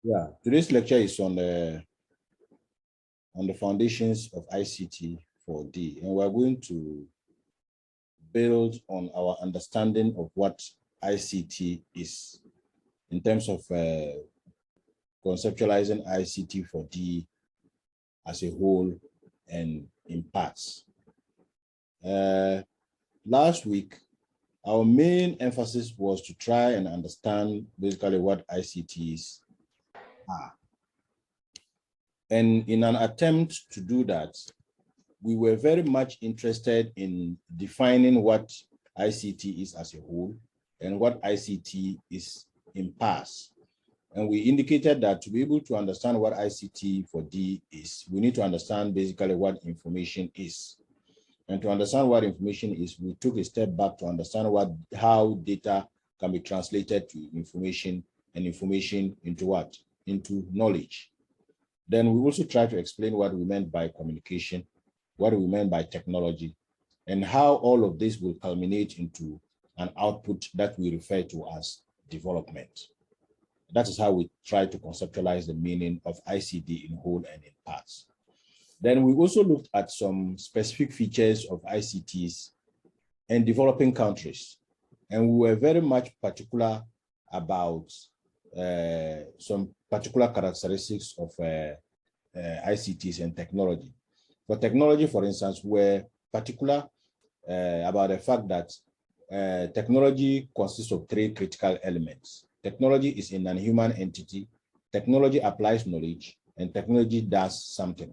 Yeah, today's lecture is on the foundations of ICT4D, and we're going to build on our understanding of what ICT is in terms of conceptualizing ICT4D as a whole and in parts. Last week, our main emphasis was to try and understand basically what ICTs are. And in an attempt to do that, we were very much interested in defining what ICT is as a whole and what ICT is in parts. And we indicated that to be able to understand what ICT4D is, we need to understand basically what information is. And to understand what information is, we took a step back to understand how data can be translated to information, and information into what? Into knowledge. Then we also tried to explain what we meant by communication, what we meant by technology, and how all of this will culminate into an output that we refer to as development. That is how we try to conceptualize the meaning of ICT in whole and in parts. Then we also looked at some specific features of ICTs in developing countries. And we were very much particular about some particular characteristics of ICTs and technology. For technology, for instance, we're particular about the fact that technology consists of three critical elements. Technology is a non-human entity, technology applies knowledge, and technology does something.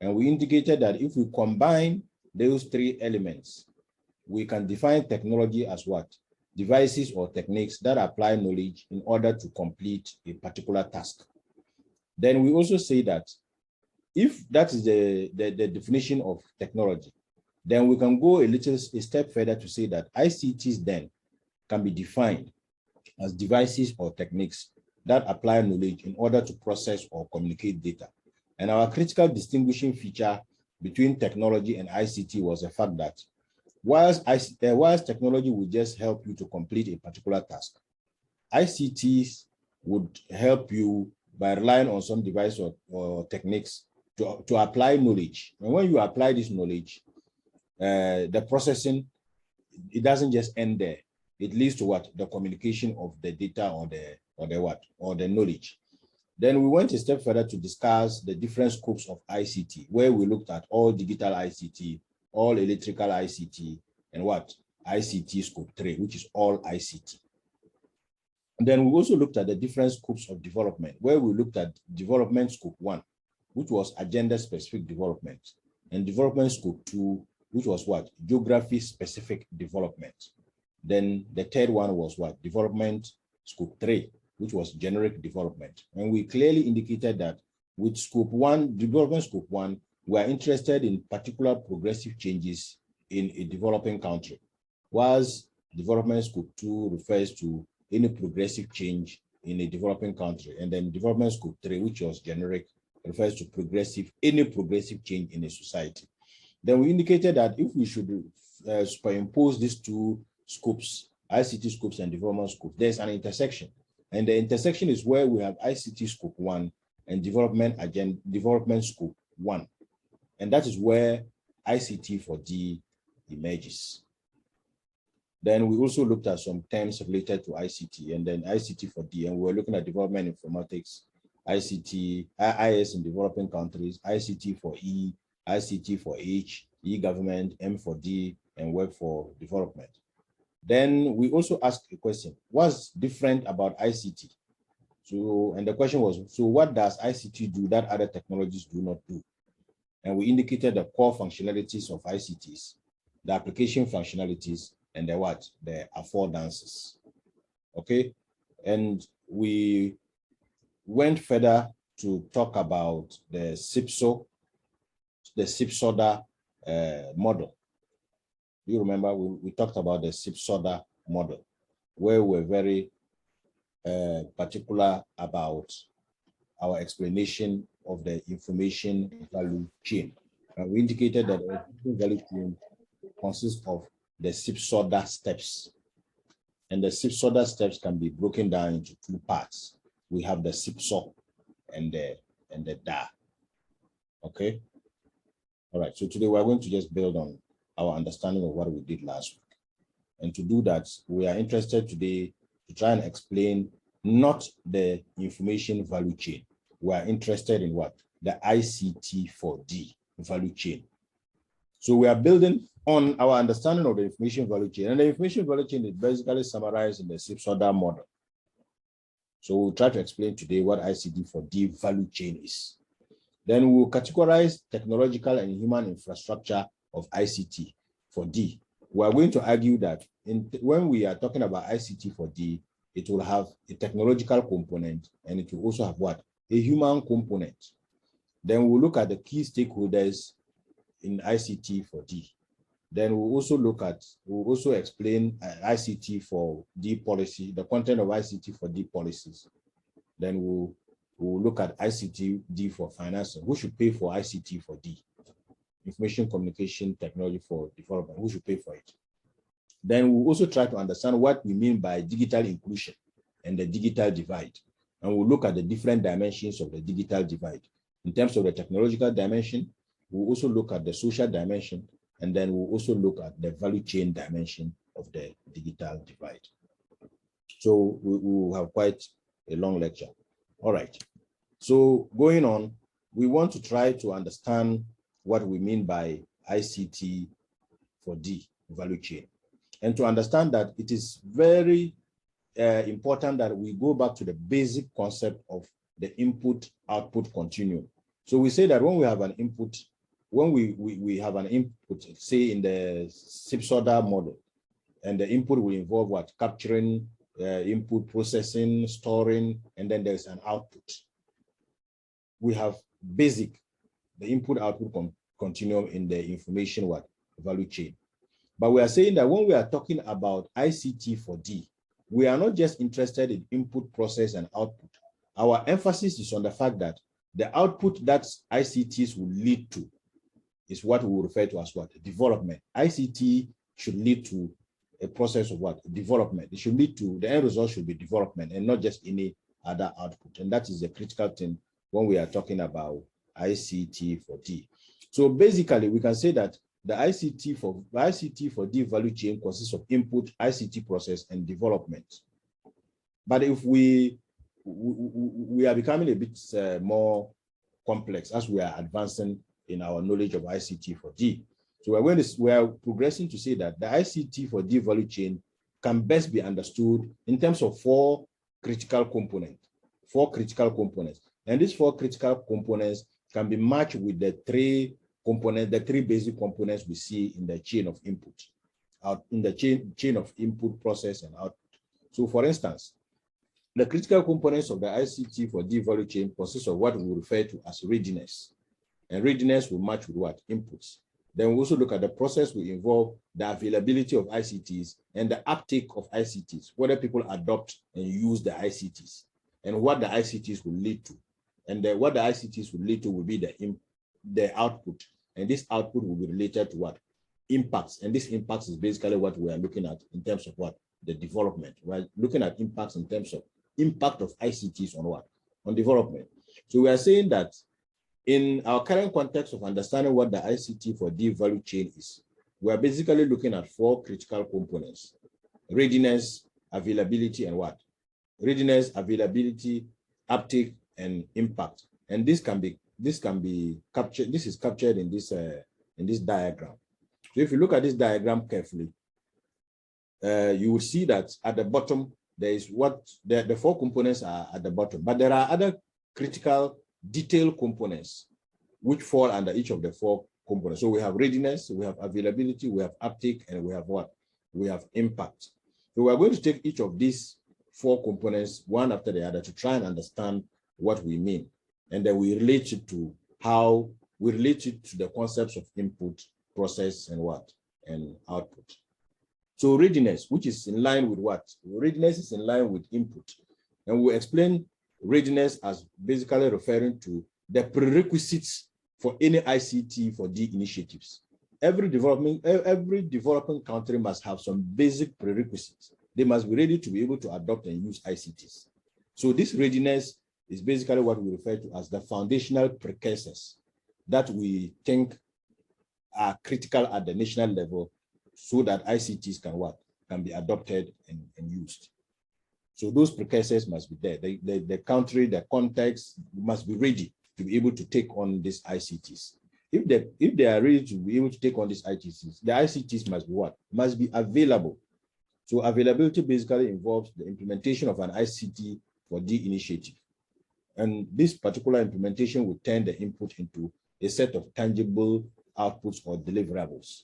And we indicated that if we combine those three elements, we can define technology as what? Devices or techniques that apply knowledge in order to complete a particular task. Then we also say that if that is the definition of technology, then we can go a step further to say that ICTs then can be defined as devices or techniques that apply knowledge in order to process or communicate data. And our critical distinguishing feature between technology and ICT was the fact that whilst technology would just help you to complete a particular task, ICTs would help you by relying on some device or techniques to apply knowledge. And when you apply this knowledge, the processing, it doesn't just end there. It leads to what? The communication of the data or the knowledge. Then we went a step further to discuss the different scopes of ICT, where we looked at all digital ICT, all electrical ICT, and what? ICT scope 3, which is all ICT. And then we also looked at the different scopes of development, where we looked at development scope 1, which was agenda-specific development, and development scope 2, which was what? Geography-specific development. Then the third one was what? Development scope 3, which was generic development. And we clearly indicated that with scope 1, development scope 1, we are interested in particular progressive changes in a developing country, whilst development scope 2 refers to any progressive change in a developing country. And then development scope 3, which was generic, refers to any progressive change in a society. Then we indicated that if we should superimpose these two scopes, ICT scopes and development scopes, there's an intersection. And the intersection is where we have ICT scope 1 and development scope 1. And that is where ICT4D emerges. Then we also looked at some terms related to ICT and then ICT4D, and we were looking at development informatics, IS in developing countries, ICT4E, ICT4H, E-government, M4D, and Web for development. Then we also asked a question, what's different about ICT? And the question was, so what does ICT do that other technologies do not do? And we indicated the core functionalities of ICTs, the application functionalities, and the affordances. Okay, and we went further to talk about the SIP-SODA model. You remember we talked about the SIP-SODA model, where we're very particular about our explanation of the information value chain. And we indicated that the information value chain consists of the SIP-SODA steps. And the SIP-SODA steps can be broken down into two parts. We have the SIP-SO and the DA. Okay. All right. So today we're going to just build on our understanding of what we did last week. And to do that, we are interested today to try and explain not the information value chain. We are interested in what? The ICT4D value chain. So we are building on our understanding of the information value chain. And the information value chain is basically summarized in the ICT4D model. So we'll try to explain today what ICT4D value chain is. Then we'll categorize technological and human infrastructure of ICT4D. We are going to argue that when we are talking about ICT4D, it will have a technological component and it will also have what? A human component. Then we'll look at the key stakeholders in ICT4D. Then we'll also explain ICT4D policy, the content of ICT4D policies. Then we'll look at ICTD for financing. Who should pay for ICT4D? Information communication technology for development. Who should pay for it? Then we'll also try to understand what we mean by digital inclusion and the digital divide. And we'll look at the different dimensions of the digital divide. In terms of the technological dimension, we'll also look at the social dimension, and then we'll also look at the value chain dimension of the digital divide. So we'll have quite a long lecture. All right. So going on, we want to try to understand what we mean by ICT4D value chain. And to understand that, it is very important that we go back to the basic concept of the input-output continuum. So we say that when we have an input, when we have an input, say in the ICT4D model, and the input will involve what? Capturing input, processing, storing, and then there's an output. We have the input-output continuum in the information value chain. But we are saying that when we are talking about ICT4D, we are not just interested in input, process, and output. Our emphasis is on the fact that the output that ICTs will lead to is what we will refer to as what? Development. ICT should lead to a process of what? Development. It should lead to, the end result should be development and not just any other output. And that is the critical thing when we are talking about ICT4D. So basically, we can say that the ICT4D value chain consists of input, ICT process, and development. But if we are becoming a bit more complex as we are advancing in our knowledge of ICT4D. So we are progressing to say that the ICT4D value chain can best be understood in terms of four critical components. And these four critical components can be matched with the three basic components we see in the chain of input, in the chain of input, process, and output. So for instance, the critical components of the ICT4D value chain consist of what we refer to as readiness. And readiness will match with what? Inputs. Then we also look at the process will involve the availability of ICTs and the uptake of ICTs, whether people adopt and use the ICTs, and what the ICTs will lead to. And what the ICTs will lead to will be the output. And this output will be related to what? Impacts. And this impacts is basically what we are looking at in terms of what? The development. We're looking at impacts in terms of impact of ICTs on what? On development. So we are saying that in our current context of understanding what the ICT4D value chain is, we are basically looking at four critical components: readiness, availability, and what? Readiness, availability, uptake, and impact. And this can be captured. This is captured in this diagram. So if you look at this diagram carefully, you will see that at the bottom there is the four components are at the bottom, but there are other critical detailed components which fall under each of the four components. So we have readiness, we have availability, we have uptake, and we have what? We have impact. So we are going to take each of these four components one after the other to try and understand what we mean. And then we relate it to the concepts of input, process, and what? And output. So readiness, which is in line with what? Readiness is in line with input. And we'll explain readiness as basically referring to the prerequisites for any ICT4D initiatives. Every developing country must have some basic prerequisites. They must be ready to be able to adopt and use ICTs. So this readiness is basically what we refer to as the foundational precursors that we think are critical at the national level so that ICTs can be adopted and used. So those precursors must be there. The country, the context must be ready to be able to take on these ICTs. If they are ready to be able to take on these ICTs, the ICTs must be what? Must be available. So availability basically involves the implementation of an ICT4D initiative. And this particular implementation will turn the input into a set of tangible outputs or deliverables.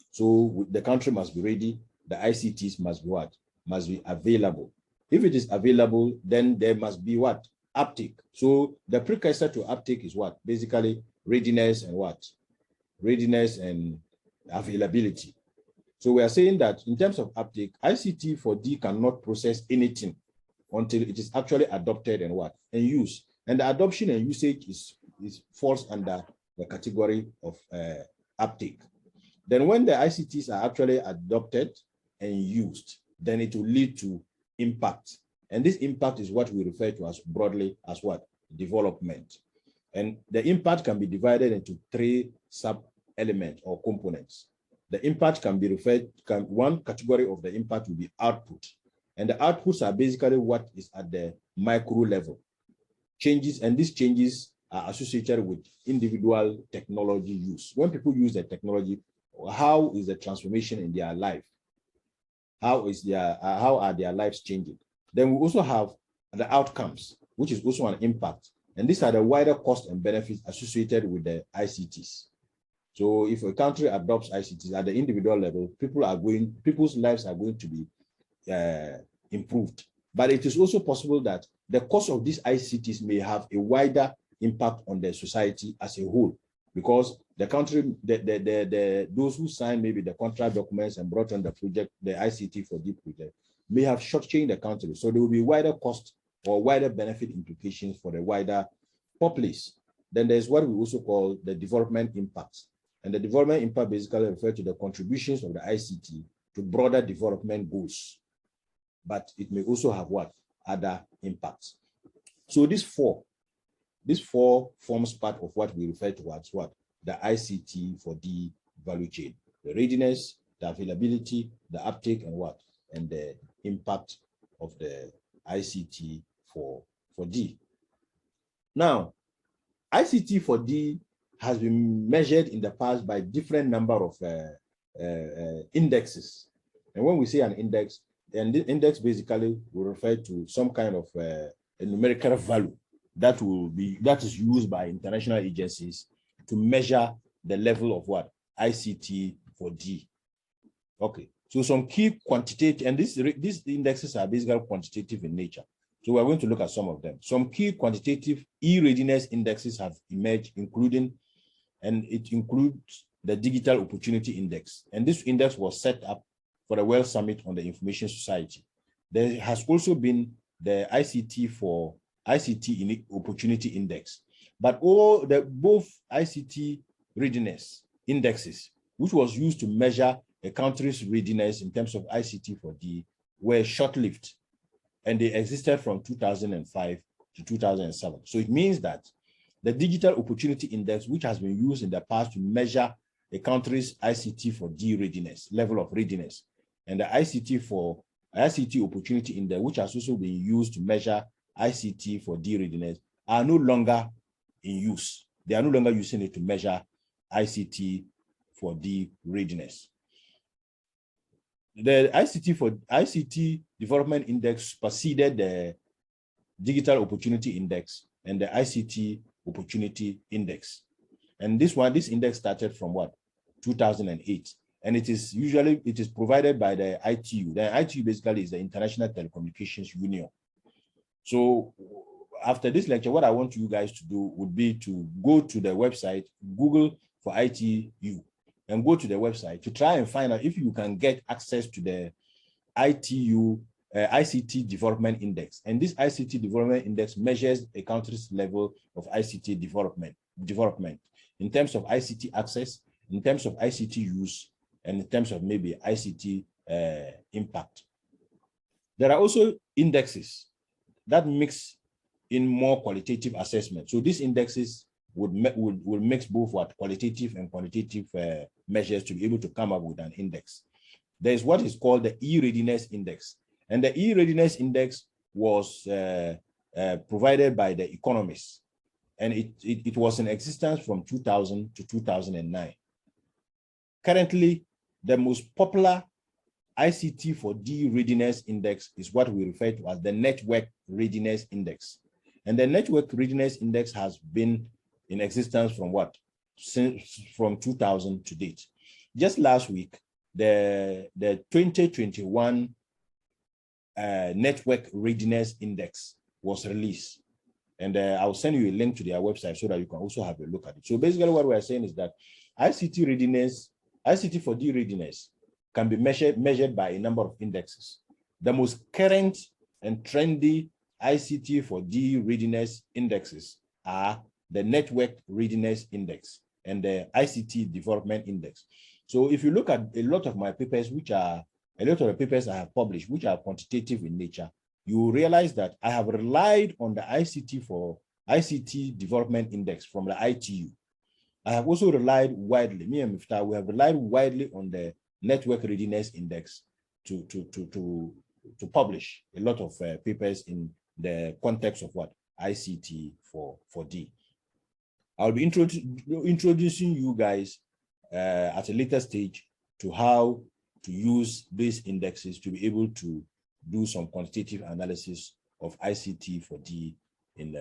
So the country must be ready, the ICTs must be what? Must be available. If it is available, then there must be what? Uptake. So the precursor to uptake is what? Basically readiness and what? Readiness and availability. So we are saying that in terms of uptake, ICT4D cannot process anything until it is actually adopted and what? And used. And the adoption and usage falls under the category of uptake. Then when the ICTs are actually adopted and used, then it will lead to impact. And this impact is what we refer to as broadly as what? Development. And the impact can be divided into 3 sub-elements or components. The impact can be one category of the impact will be output. And the outputs are basically what is at the micro level. Changes, and these changes are associated with individual technology use. When people use the technology, how is the transformation in their life? How are their lives changing? Then we also have the outcomes, which is also an impact. And these are the wider costs and benefits associated with the ICTs. So if a country adopts ICTs at the individual level, people's lives are going to be improved. But it is also possible that the cost of these ICTs may have a wider impact on the society as a whole, because the country, those who signed maybe the contract documents and brought on the project, the ICT4D project, may have shortchanged the country. So there will be wider cost or wider benefit implications for the wider populace. Then there's what we also call the development impacts. And the development impact basically refers to the contributions of the ICT to broader development goals. But it may also have what? Other impacts. So these four forms part of what we refer to as what? The ICT4D value chain. The readiness, the availability, the uptake, and what? And the impact of the ICT4D. Now, ICT4D has been measured in the past by different number of indexes. And when we say an index, and the index basically will refer to some kind of a numerical value that is used by international agencies to measure the level of what? ICT4D. Okay, so some key quantitative, and these indexes are basically quantitative in nature. So we're going to look at some of them. Some key quantitative e-readiness indexes have emerged, and it includes the Digital Opportunity Index. And this index was set up for the World Summit on the Information Society. There has also been the ICT Opportunity Index. But both ICT readiness indexes, which was used to measure a country's readiness in terms of ICT4D, were short-lived, and they existed from 2005 to 2007. So it means that the Digital Opportunity Index, which has been used in the past to measure a country's ICT4D readiness, level of readiness, and the ICT Opportunity Index, which has also been used to measure ICT4D readiness, are no longer in use. They are no longer using it to measure ICT4D readiness. The ICT Development Index preceded the Digital Opportunity Index and the ICT Opportunity Index. And this index started from what? 2008. And it is provided by the ITU. The ITU basically is the International Telecommunications Union. So after this lecture, what I want you guys to do would be to go to the website, Google for ITU, and go to the website to try and find out if you can get access to the ITU ICT Development Index. And this ICT Development Index measures a country's level of ICT development in terms of ICT access, in terms of ICT use, and in terms of maybe ICT impact. There are also indexes that mix in more qualitative assessment. So these indexes would mix both what qualitative and quantitative measures to be able to come up with an index. There is what is called the e-readiness index. And the e-readiness index was provided by the economists. And it was in existence from 2000 to 2009. Currently, the most popular ICT4D readiness index is what we refer to as the Network Readiness Index. And the Network Readiness Index has been in existence from what? From 2000 to date. Just last week, the 2021 Network Readiness Index was released. And I'll send you a link to their website so that you can also have a look at it. So basically what we're saying is that ICT readiness, ICT4D readiness can be measured by a number of indexes. The most current and trendy ICT4D readiness indexes are the Network Readiness Index and the ICT Development Index. So if you look at a lot of my papers, a lot of the papers I have published, which are quantitative in nature, you will realize that I have relied on the ICT Development Index from the ITU. I have also relied widely, me and Mifta, we have relied widely on the Network Readiness Index to publish a lot of papers in the context of what? ICT4D. I'll be introducing you guys at a later stage to how to use these indexes to be able to do some quantitative analysis of ICT4D in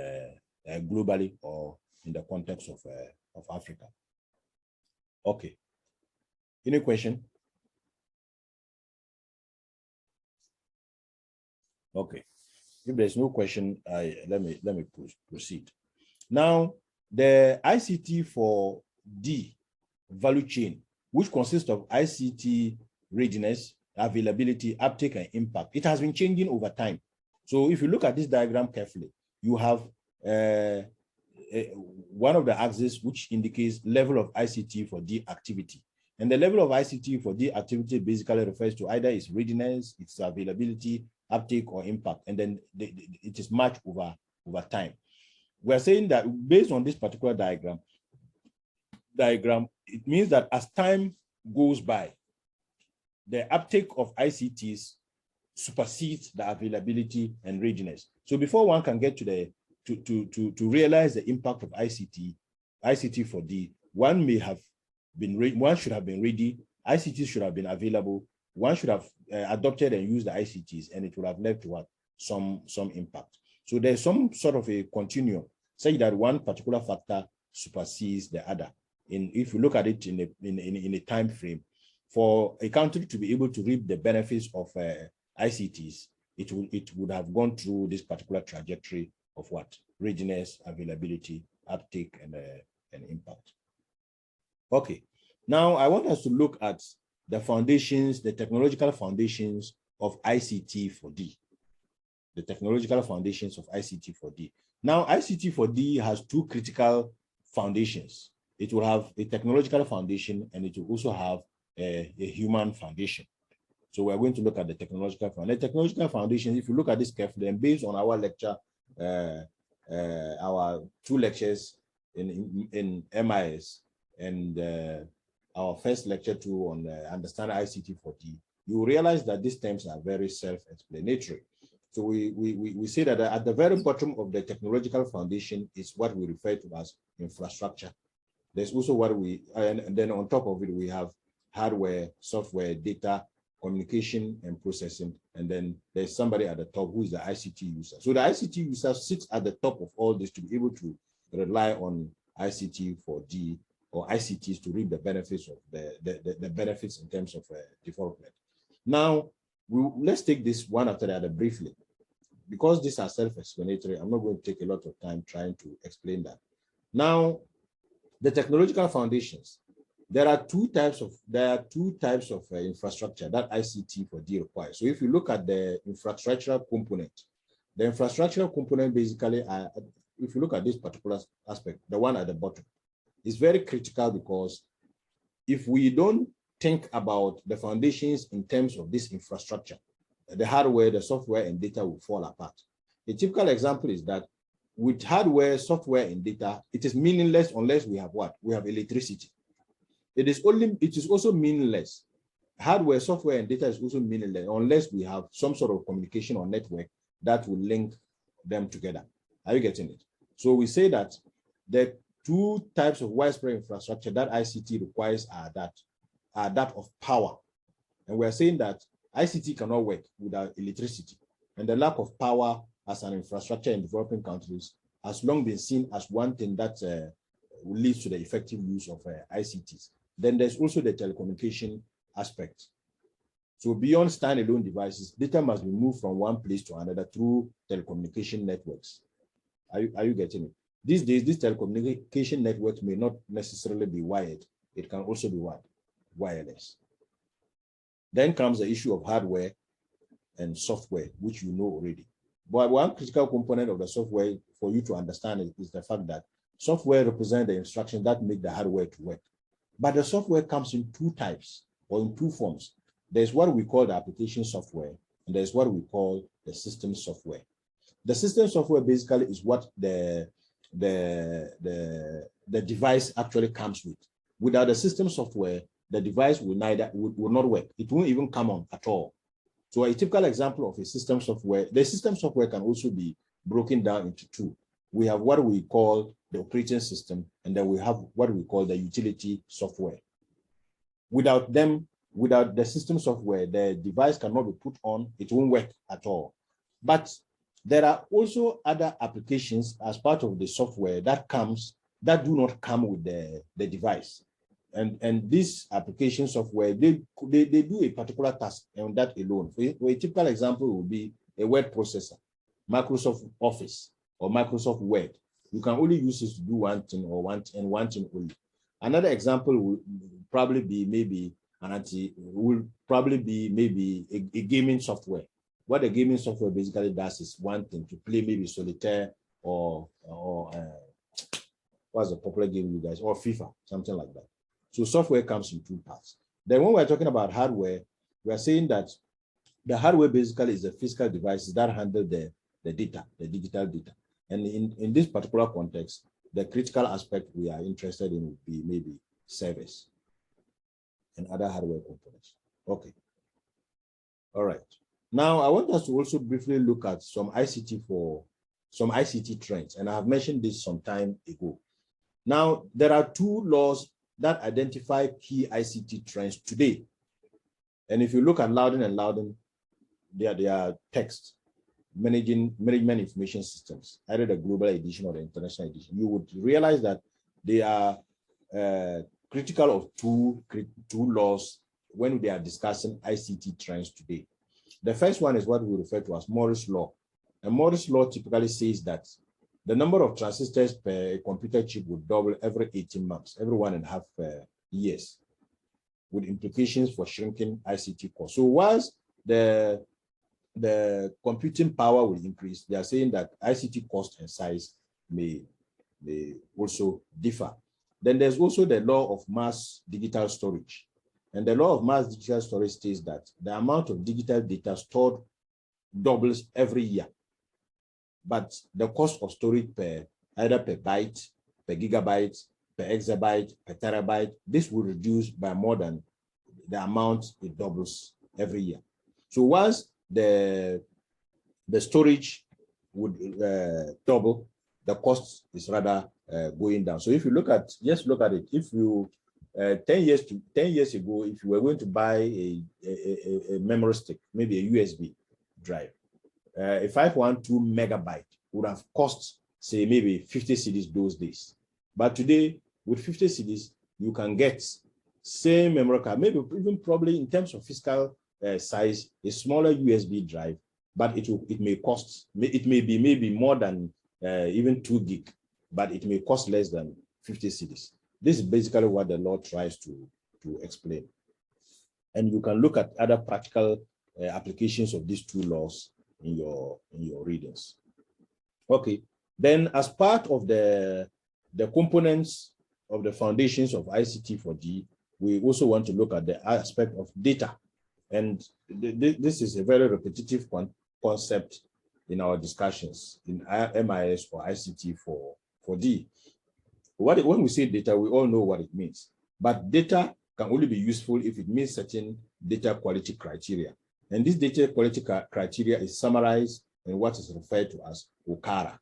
globally or in the context of Africa. Okay. Any question? Okay. If there's no question, let me proceed. Now, the ICT4D value chain, which consists of ICT readiness, availability, uptake, and impact, it has been changing over time. So if you look at this diagram carefully, you have one of the axes which indicates level of ICT4D activity. And the level of ICT4D activity basically refers to either its readiness, its availability, uptake, or impact. And then it is matched over time. We're saying that based on this particular diagram, it means that as time goes by, the uptake of ICTs supersedes the availability and readiness. So before one can get to realize the impact of ICT4D, one should have been ready, ICTs should have been available, one should have adopted and used the ICTs, and it would have led to what? Some impact. So there's some sort of a continuum, say that one particular factor supersedes the other. If you look at it in a time frame, for a country to be able to reap the benefits of ICTs, it would have gone through this particular trajectory of what? Readiness, availability, uptake, and impact. Okay, now I want us to look at the foundations, the technological foundations of ICT4D. The technological foundations of ICT4D. Now, ICT4D has two critical foundations. It will have a technological foundation, and it will also have a human foundation. So we're going to look at the technological foundation. The technological foundation, if you look at this carefully, and based on our lecture, our two lectures in MIS and our first lecture too on understanding ICT4D, you will realize that these terms are very self-explanatory. So we say that at the very bottom of the technological foundation is what we refer to as infrastructure. There's also what and then on top of it, we have hardware, software, data, communication, and processing. And then there's somebody at the top who is the ICT user. So the ICT user sits at the top of all this to be able to rely on ICT4D or ICTs to reap the benefits of the benefits in terms of development. Now, let's take this one after the other briefly. Because these are self-explanatory, I'm not going to take a lot of time trying to explain that. Now, the technological foundations. There are two types of infrastructure that ICT4D requires. So if you look at the infrastructural component, the infrastructural component basically, if you look at this particular aspect, the one at the bottom, is very critical because if we don't think about the foundations in terms of this infrastructure, the hardware, the software, and data will fall apart. A typical example is that with hardware, software, and data, it is meaningless unless we have what? We have electricity. It is also meaningless. Hardware, software, and data is also meaningless unless we have some sort of communication or network that will link them together. Are you getting it? So we say that the two types of widespread infrastructure that ICT requires are that of power. And we're saying that ICT cannot work without electricity. And the lack of power as an infrastructure in developing countries has long been seen as one thing that leads to the effective use of ICTs. Then there's also the telecommunication aspect. So beyond standalone devices, data must be moved from one place to another through telecommunication networks. Are you getting it? These days, these telecommunication networks may not necessarily be wired. It can also be what? Wireless. Then comes the issue of hardware and software, which you know already. But one critical component of the software for you to understand is the fact that software represents the instructions that make the hardware to work. But the software comes in two types or in two forms. There's what we call the application software, and there's what we call the system software. The system software basically is what the device actually comes with. Without the system software, the device will not work. It won't even come on at all. So a typical example of a system software, the system software can also be broken down into two. We have what we call the operating system, and then we have what we call the utility software. Without them, without the system software, the device cannot be put on, it won't work at all. But there are also other applications as part of the software that do not come with the device. And this application software, they do a particular task, and that alone. For a typical example would be a word processor, Microsoft Office, or Microsoft Word. You can only use it to do one thing or one thing only. Another example would probably be maybe a gaming software. What the gaming software basically does is one thing, to play maybe solitaire or what's the popular game you guys, or FIFA, something like that. So software comes in two parts. Then when we're talking about hardware, we are saying that the hardware basically is the physical devices that handle the data, the digital data. And in this particular context, the critical aspect we are interested in would be maybe servers and other hardware components. Okay. All right. Now, I want us to also briefly look at some ICT trends, and I have mentioned this some time ago. Now, there are two laws that identify key ICT trends today. And if you look at Loudon and Loudon, they are text, management information systems, either the global edition or the international edition. You would realize that they are critical of two laws when they are discussing ICT trends today. The first one is what we refer to as Moore's Law. And Moore's Law typically says that the number of transistors per computer chip would double every 18 months, every 1.5 years, with implications for shrinking ICT costs. So once the computing power will increase, they are saying that ICT cost and size may also differ. Then there's also the law of mass digital storage. And the law of mass digital storage states that the amount of digital data stored doubles every year. But the cost of storage either per byte, per gigabyte, per exabyte, per terabyte, this will reduce by more than the amount it doubles every year. So once the storage would double, the cost is rather going down. So if you just look at it, if you 10 years ago, if you were going to buy a memory stick, maybe a USB drive, a 512 megabyte would have cost, say, maybe 50 cedis those days. But today, with 50 cedis, you can get same memory card, maybe even probably in terms of physical size, a smaller USB drive, but it may be maybe more than even 2 gig, but it may cost less than 50 cedis. This is basically what the law tries to explain. And you can look at other practical applications of these two laws in your readings. Okay, then as part of the components of the foundations of ICT4D, we also want to look at the aspect of data. And this is a very repetitive concept in our discussions in MIS or ICT4D. When we say data, we all know what it means. But data can only be useful if it meets certain data quality criteria. And this data quality criteria is summarized in what is referred to as OKARA.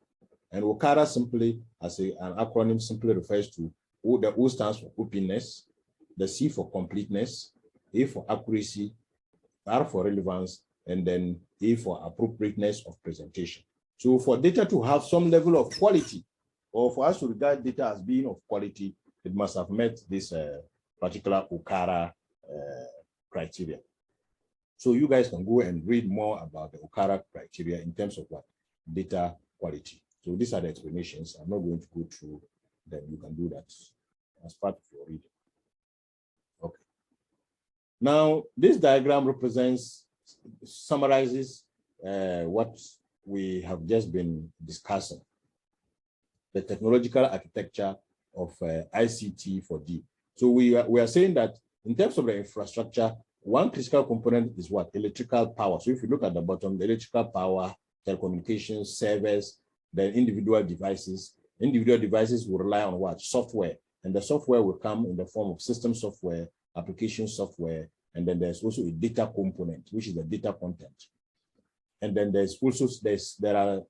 And OKARA simply, as an acronym, simply refers to the O stands for openness, the C for completeness, A for accuracy, R for relevance, and then A for appropriateness of presentation. So for data to have some level of quality, or for us to regard data as being of quality, it must have met this particular OKARA criteria. So you guys can go and read more about the OKARA criteria in terms of what? Data quality. So these are the explanations. I'm not going to go through them. You can do that as part of your reading. Okay. Now, this diagram summarizes what we have just been discussing, the technological architecture of ICT4D. So we are saying that in terms of the infrastructure, one critical component is what? Electrical power. So if you look at the bottom, the electrical power, telecommunications, servers, then individual devices. Individual devices will rely on what? Software. And the software will come in the form of system software, application software, and then there's also a data component, which is the data content. And then there are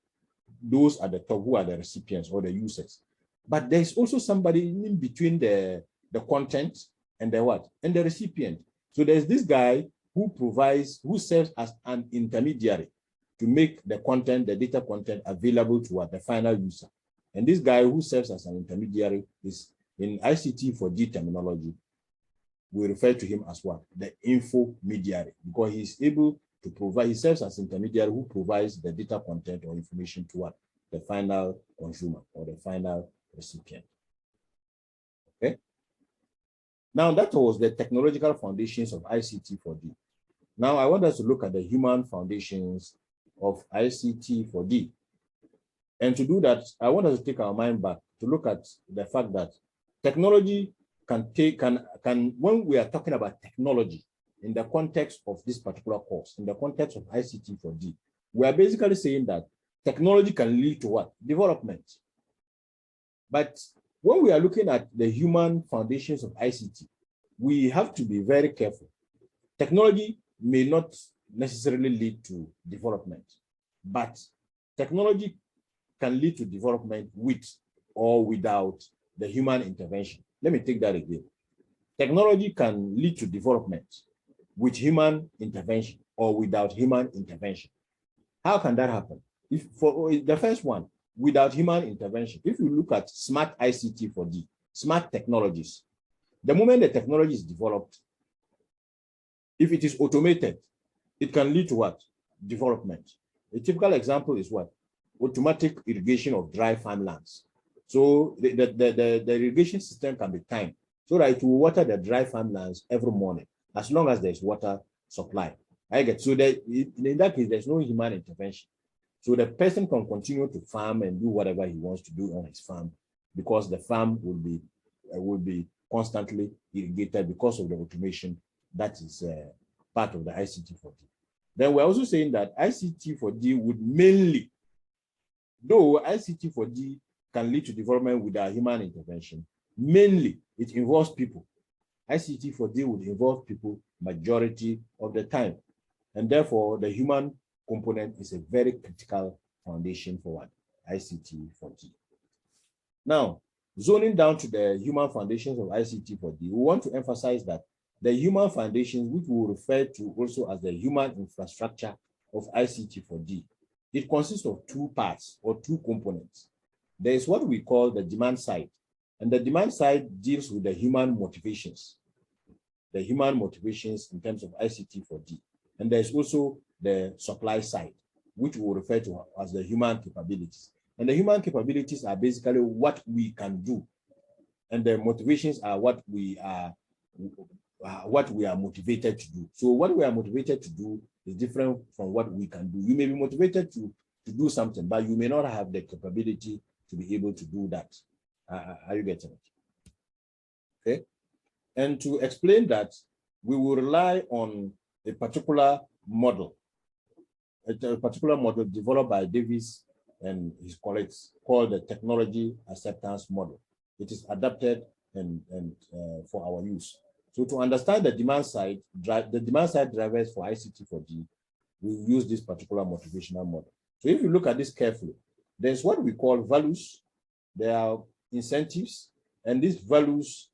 those at the top who are the recipients or the users. But there's also somebody in between the content and the what? And the recipient. So there's this guy who serves as an intermediary to make the content, the data content available to what? The final user. And this guy who serves as an intermediary is, in ICT4D terminology, we refer to him as what? The infomediary, because he's able to provide, he serves as intermediary who provides the data content or information to what? The final consumer or the final recipient. Okay. Now that was the technological foundations of ICT4D. Now I want us to look at the human foundations of ICT4D. And to do that, I want us to take our mind back to look at the fact that technology when we are talking about technology in the context of this particular course, in the context of ICT4D, we are basically saying that technology can lead to what? Development. But when we are looking at the human foundations of ICT, we have to be very careful. Technology may not necessarily lead to development, but technology can lead to development with or without the human intervention. Let me take that again. Technology can lead to development with human intervention or without human intervention. How can that happen? If for the first one, without human intervention, if you look at smart ICT4D, smart technologies, the moment the technology is developed, if it is automated, it can lead to what? Development. A typical example is what? Automatic irrigation of dry farmlands. So the irrigation system can be timed so that it will water the dry farmlands every morning, as long as there's water supply. So in that case, there's no human intervention. So the person can continue to farm and do whatever he wants to do on his farm, because the farm will be constantly irrigated because of the automation that is part of the ICT4D. Then we're also saying that ICT4D would mainly, though ICT4D can lead to development without human intervention, mainly it involves people. ICT4D would involve people majority of the time. And therefore, the human component is a very critical foundation for what? ICT4D. Now, zoning down to the human foundations of ICT4D, we want to emphasize that the human foundations, which we refer to also as the human infrastructure of ICT4D, it consists of two parts or two components. There is what we call the demand side, and the demand side deals with the human motivations in terms of ICT4D. And there's also the supply side, which we refer to as the human capabilities. And the human capabilities are basically what we can do, and the motivations are what we are motivated to do. So what we are motivated to do is different from what we can do. You may be motivated to do something, but you may not have the capability to be able to do that. Are you getting it? Okay. And to explain that, we will rely on a particular model. a particular model developed by Davis and his colleagues called the technology acceptance model. It is adapted and for our use. So to understand the demand side drivers for ICT4D, we use this particular motivational model. So if you look at this carefully, there's what we call values, there are incentives, and these values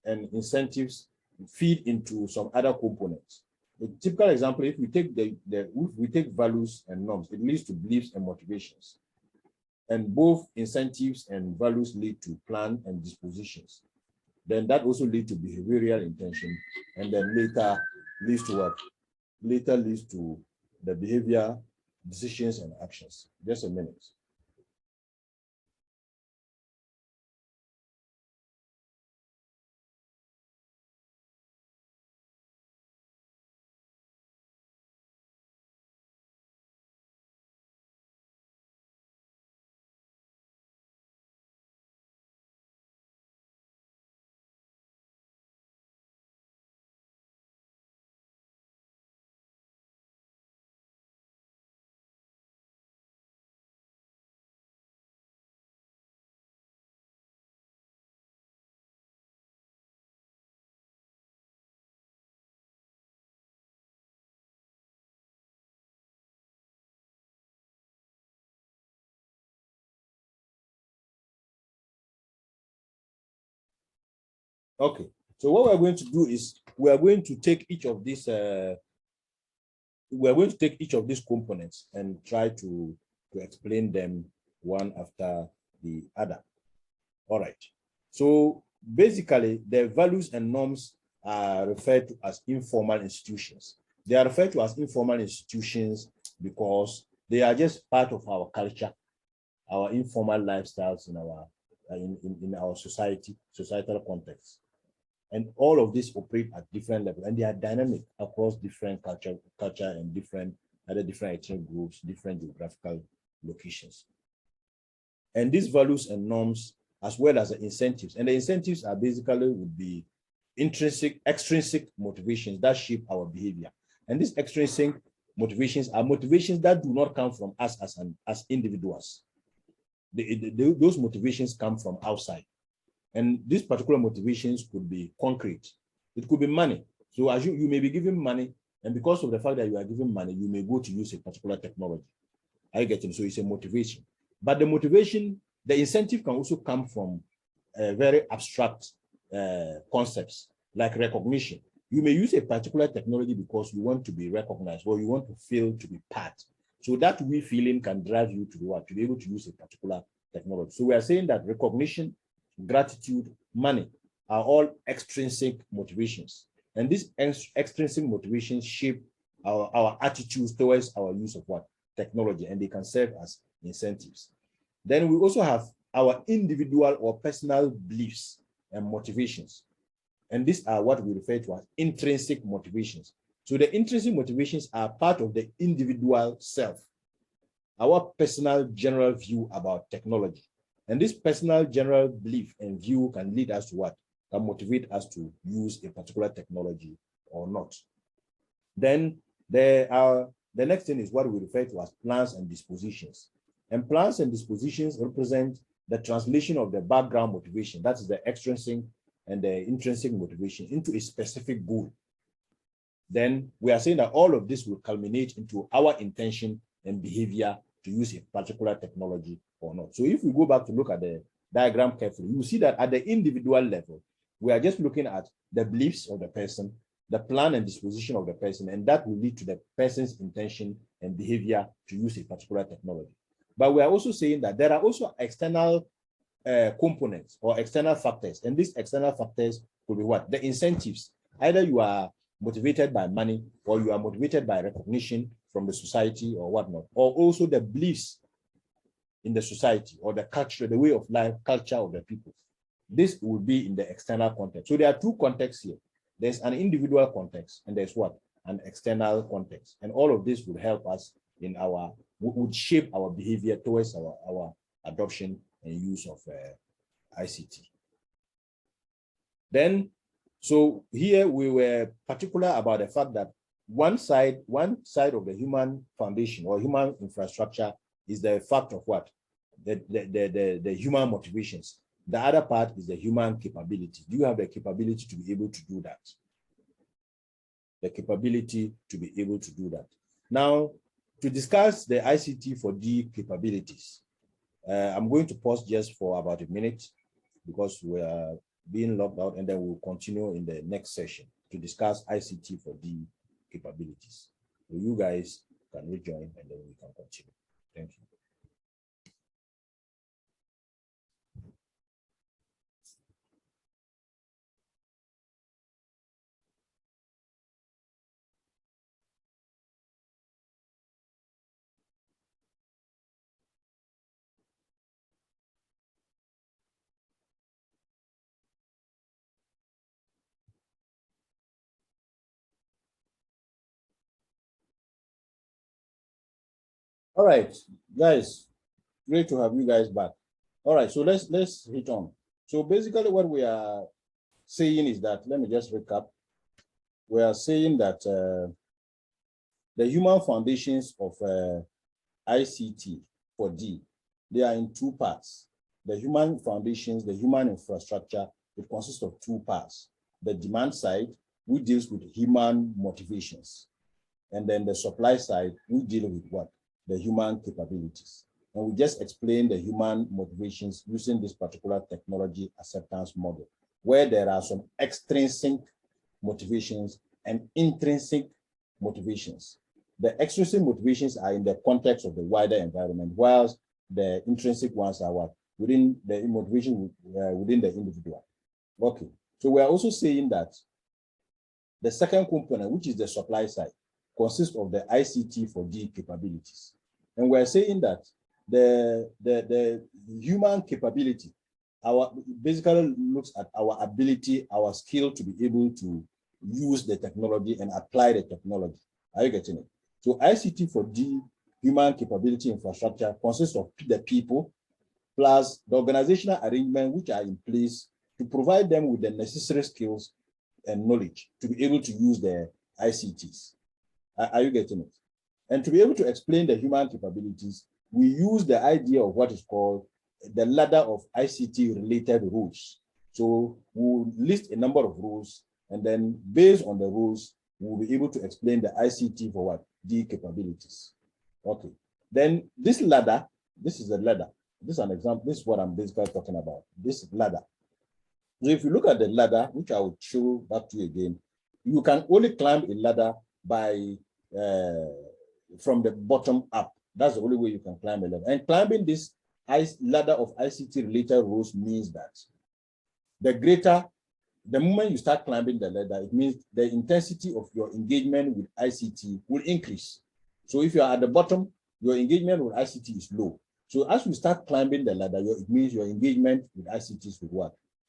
and incentives feed into some other components. A typical example, if we take if we take values and norms, it leads to beliefs and motivations. And both incentives and values lead to plan and dispositions. Then that also leads to behavioral intention, and then later leads to what? Later leads to the behavior, decisions, and actions. Just a minute. Okay, so what we're going to do is we are going to take each of these components and try to explain them one after the other. All right. So basically, the values and norms are referred to as informal institutions. They are referred to as informal institutions because they are just part of our culture, our informal lifestyles in our societal context. And all of this operate at different levels, and they are dynamic across different culture and different ethnic groups, different geographical locations. And these values and norms, as well as the incentives, and the incentives are basically would be extrinsic motivations that shape our behavior. And these extrinsic motivations are motivations that do not come from us as individuals. Those motivations come from outside. And these particular motivations could be concrete. It could be money. So as you may be given money, and because of the fact that you are given money, you may go to use a particular technology. I get it. So it's a motivation. But the motivation, the incentive can also come from very abstract concepts like recognition. You may use a particular technology because you want to be recognized or you want to feel to be part. So that we feeling can drive you to what? To be able to use a particular technology. So we are saying that recognition, gratitude, money are all extrinsic motivations. And these extrinsic motivations shape our attitudes towards our use of what? Technology, and they can serve as incentives. Then we also have our individual or personal beliefs and motivations. And these are what we refer to as intrinsic motivations. So the intrinsic motivations are part of the individual self, our personal general view about technology. And this personal general belief and view can lead us to what? Can motivate us to use a particular technology or not. Then the next thing is what we refer to as plans and dispositions. And plans and dispositions represent the translation of the background motivation, that is the extrinsic and the intrinsic motivation, into a specific goal. Then we are saying that all of this will culminate into our intention and behavior to use a particular technology or not. So if we go back to look at the diagram carefully, you will see that at the individual level, we are just looking at the beliefs of the person, the plan and disposition of the person, and that will lead to the person's intention and behavior to use a particular technology. But we are also saying that there are also external components or external factors, and these external factors could be what? The incentives. Either you are motivated by money or you are motivated by recognition from the society or whatnot, or also the beliefs in the society or the culture, the way of life, culture of the people. This would be in the external context. So there are two contexts here. There's an individual context and there's what? An external context. And all of this would help us in would shape our behavior towards our adoption and use of ICT. Then, so here we were particular about the fact that one side of the human foundation or human infrastructure is the fact of what? The human motivations. The other part is the human capability. Do you have the capability to be able to do that? The capability to be able to do that. Now, to discuss the ICT4D capabilities, I'm going to pause just for about a minute because we are being logged out, and then we'll continue in the next session to discuss ICT4D capabilities. So you guys can rejoin and then we can continue. Thank you. All right, guys, great to have you guys back. All right, so let's hit on. So basically what we are saying is that, let me just recap. We are saying that the human foundations of ICT4D, they are in two parts. The human foundations, the human infrastructure, it consists of two parts. The demand side, which deals with human motivations. And then the supply side, we deal with what? The human capabilities. And we just explain the human motivations using this particular technology acceptance model, where there are some extrinsic motivations and intrinsic motivations. The extrinsic motivations are in the context of the wider environment, whilst the intrinsic ones are what? Within the motivation within the individual. Okay, so we are also saying that the second component, which is the supply side, consists of the ICT4D capabilities. And we're saying that the human capability, basically looks at our ability, our skill to be able to use the technology and apply the technology. Are you getting it? So ICT4D human capability infrastructure consists of the people plus the organizational arrangement which are in place to provide them with the necessary skills and knowledge to be able to use the ICTs. Are you getting it? And to be able to explain the human capabilities, we use the idea of what is called the ladder of ICT-related rules. So we'll list a number of rules, and then based on the rules, we'll be able to explain the ICT for what? D capabilities. Okay. Then this ladder, this is a ladder. This is an example. This is what I'm basically talking about. This ladder. So if you look at the ladder, which I will show back to you again, you can only climb a ladder by from the bottom up. That's the only way you can climb a ladder. And climbing this ladder of ICT-related rules means that the moment you start climbing the ladder, it means the intensity of your engagement with ICT will increase. So if you're at the bottom, your engagement with ICT is low. So as you start climbing the ladder, it means your engagement with ICTs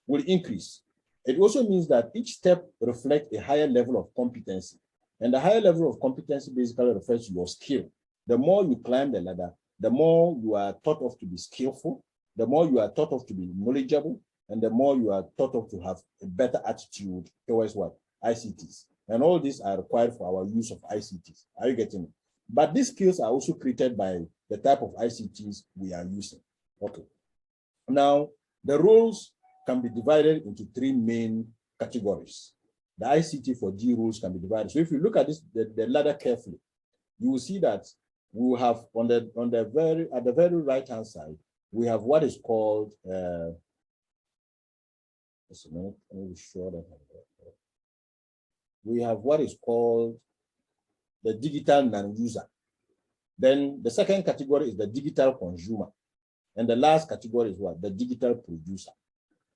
will increase. It also means that each step reflects a higher level of competency. And the higher level of competency basically refers to your skill. The more you climb the ladder, the more you are thought of to be skillful, the more you are thought of to be knowledgeable, and the more you are thought of to have a better attitude towards what? ICTs. And all these are required for our use of ICTs. Are you getting it? But these skills are also created by the type of ICTs we are using. Okay. Now, the roles can be divided into three main categories. The ICT4D rules can be divided. So if you look at this, the ladder carefully, you will see that we will have at the very right-hand side, we have what is called just a minute, let me be sure that we have what is called the digital non-user. Then the second category is the digital consumer. And the last category is what? The digital producer.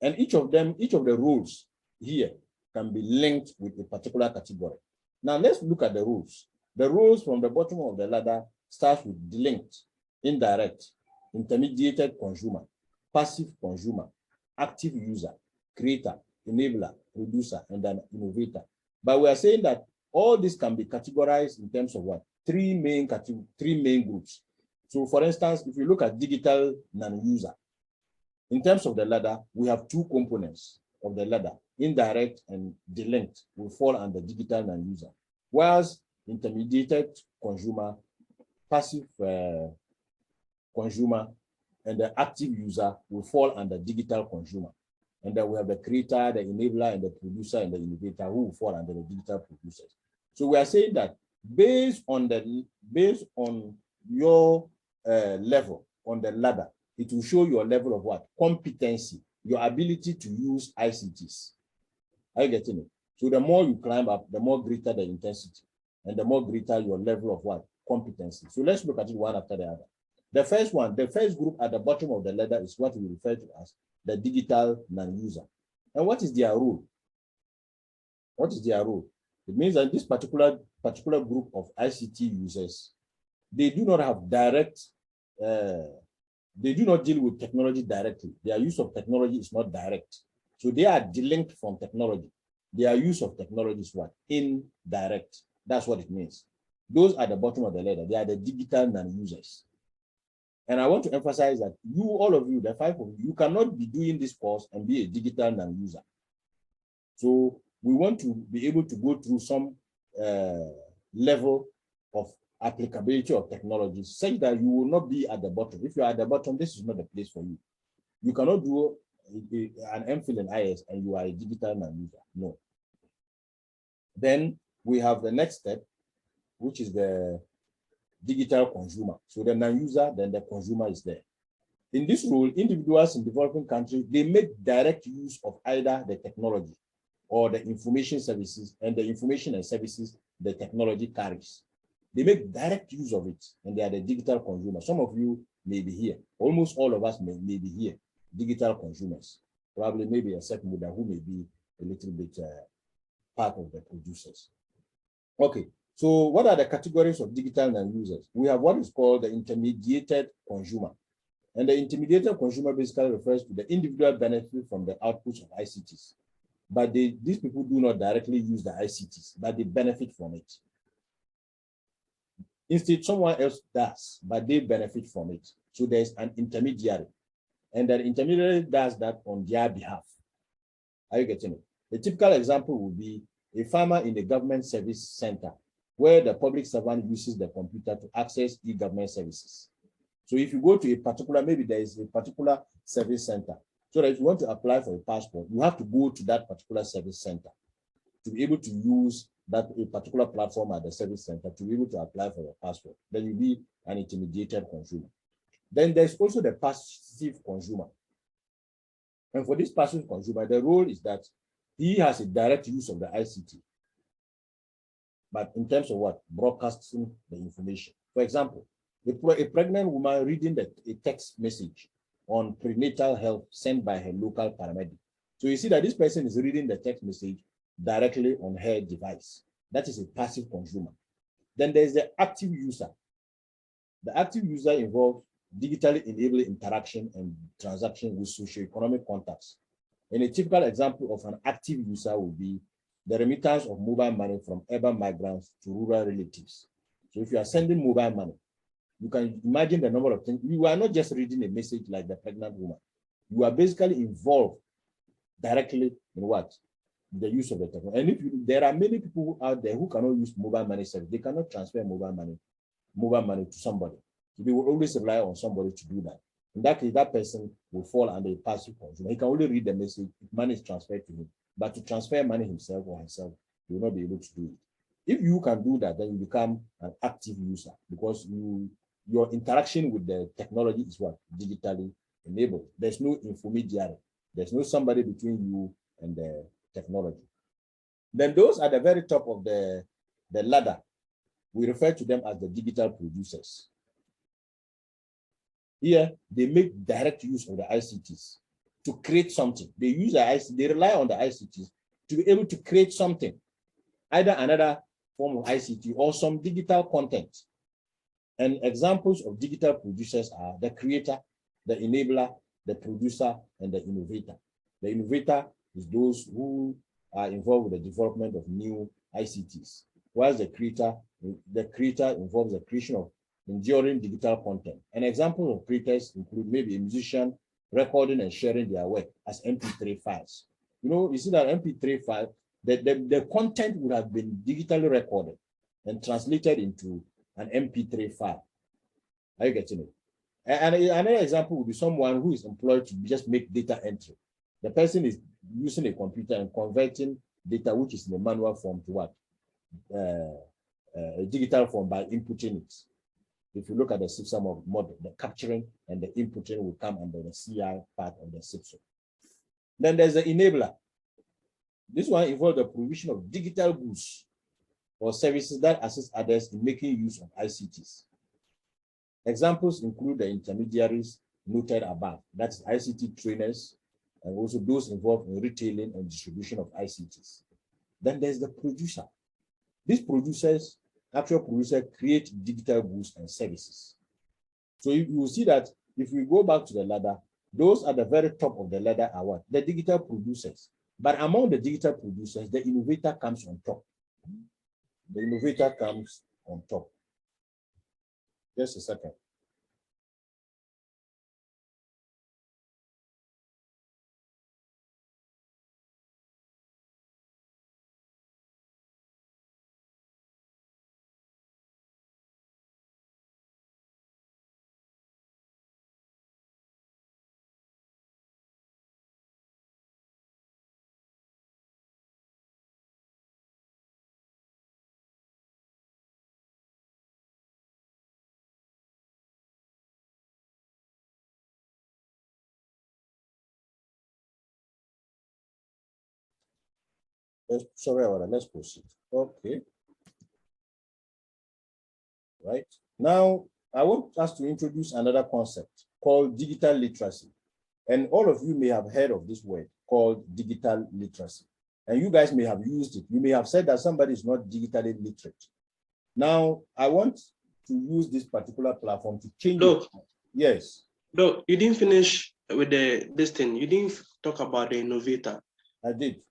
And each of the rules here can be linked with a particular category. Now let's look at the rules. The rules from the bottom of the ladder starts with delinked, indirect, intermediated consumer, passive consumer, active user, creator, enabler, producer, and then innovator. But we are saying that all this can be categorized in terms of what? Three main groups. So for instance, if you look at digital non-user, in terms of the ladder, we have two components of the ladder, indirect and delinked will fall under digital non-user. Whereas intermediated consumer, passive consumer, and the active user will fall under digital consumer. And then we have the creator, the enabler, and the producer, and the innovator who will fall under the digital producers. So we are saying that based on your level on the ladder, it will show your level of what? Competency, your ability to use ICTs. Are you getting it? So the more you climb up, the more greater the intensity, and the more greater your level of what? Competency. So let's look at it one after the other. The first one, the first group at the bottom of the ladder is what we refer to as the digital non-user. And what is their role? What is their role? It means that this particular group of ICT users, they do not have direct, they do not deal with technology directly. Their use of technology is not direct. So they are delinked from technology. Their use of technology is what? Indirect. That's what it means. Those at the bottom of the ladder, they are the digital non-users. And I want to emphasize that you, all of you, the 5 of you, you cannot be doing this course and be a digital non-user. So we want to be able to go through some level of applicability of technology such that you will not be at the bottom. If you are at the bottom, this is not the place for you. You cannot do an MPhil in IS and you are a digital non-user. No. Then we have the next step, which is the digital consumer. So the non-user, then the consumer is there. In this role, individuals in developing countries, they make direct use of either the technology or the information services and the information and services the technology carries. They make direct use of it, and they are the digital consumers. Some of you may be here. Almost all of us may be here, digital consumers. Probably maybe except Muda, who may be a little bit part of the producers. Okay. So what are the categories of digital non-users? We have what is called the intermediated consumer. And the intermediated consumer basically refers to the individual benefit from the outputs of ICTs. But these people do not directly use the ICTs, but they benefit from it. Instead, someone else does, but they benefit from it. So there's an intermediary. And that intermediary does that on their behalf. Are you getting it? A typical example would be a farmer in a government service center, where the public servant uses the computer to access e-government services. So if you go to a particular, maybe there is a particular service center, so that if you want to apply for a passport, you have to go to that particular service center to be able to use that a particular platform at the service center to be able to apply for your passport. Then you'll be an intermediated consumer. Then there's also the passive consumer. And for this passive consumer, the role is that he has a direct use of the ICT. But in terms of what? Broadcasting the information. For example, a pregnant woman reading a text message on prenatal health sent by her local paramedic. So you see that this person is reading the text message directly on her device. That is a passive consumer. Then there's the active user. The active user involves digitally enabled interaction and transaction with socioeconomic contacts. And a typical example of an active user would be the remittance of mobile money from urban migrants to rural relatives. So if you are sending mobile money, you can imagine the number of things. You are not just reading a message like the pregnant woman. You are basically involved directly in what? The use of the technology. And if there are many people out there who cannot use mobile money service, they cannot transfer mobile money to somebody. So they will always rely on somebody to do that. In that case, that person will fall under a passive consumer. He can only read the message if money is transferred to him. But to transfer money himself or herself, he will not be able to do it. If you can do that, then you become an active user because your interaction with the technology is what? Digitally enabled. There's no infomediary. There's no somebody between you and the technology. Then those at the very top of the ladder, we refer to them as the digital producers. Here, they make direct use of the ICTs to create something. They use the ICT, they rely on the ICTs to be able to create something, either another form of ICT or some digital content. And examples of digital producers are the creator, the enabler, the producer, and the innovator. The innovator is those who are involved with the development of new ICTs, whilst the creator involves the creation of enduring digital content. An example of creators include maybe a musician recording and sharing their work as MP3 files. You know, you see that MP3 file, the content would have been digitally recorded, and translated into an MP3 file. Are you getting it? And another example would be someone who is employed to just make data entry. The person is using a computer and converting data which is in a manual form to what? A digital form by inputting it. If you look at the system of model, the capturing and the inputting will come under the CI part of the system. Then there's the enabler. This one involves the provision of digital goods or services that assist others in making use of ICTs. Examples include the intermediaries noted above, that's ICT trainers, and also those involved in retailing and distribution of ICTs. Then there's the producer. These producers, actual producers, create digital goods and services. So you will see that if we go back to the ladder, those at the very top of the ladder are what? The digital producers. But among the digital producers, the innovator comes on top. The innovator comes on top. Just a second. Sorry about that. Let's proceed. Okay. Right. Now, I want us to introduce another concept called digital literacy. And all of you may have heard of this word called digital literacy. And you guys may have used it. You may have said that somebody is not digitally literate. Now, I want to use this particular platform to change it. Yes. No, you didn't finish with this thing. You didn't talk about the innovator. I did.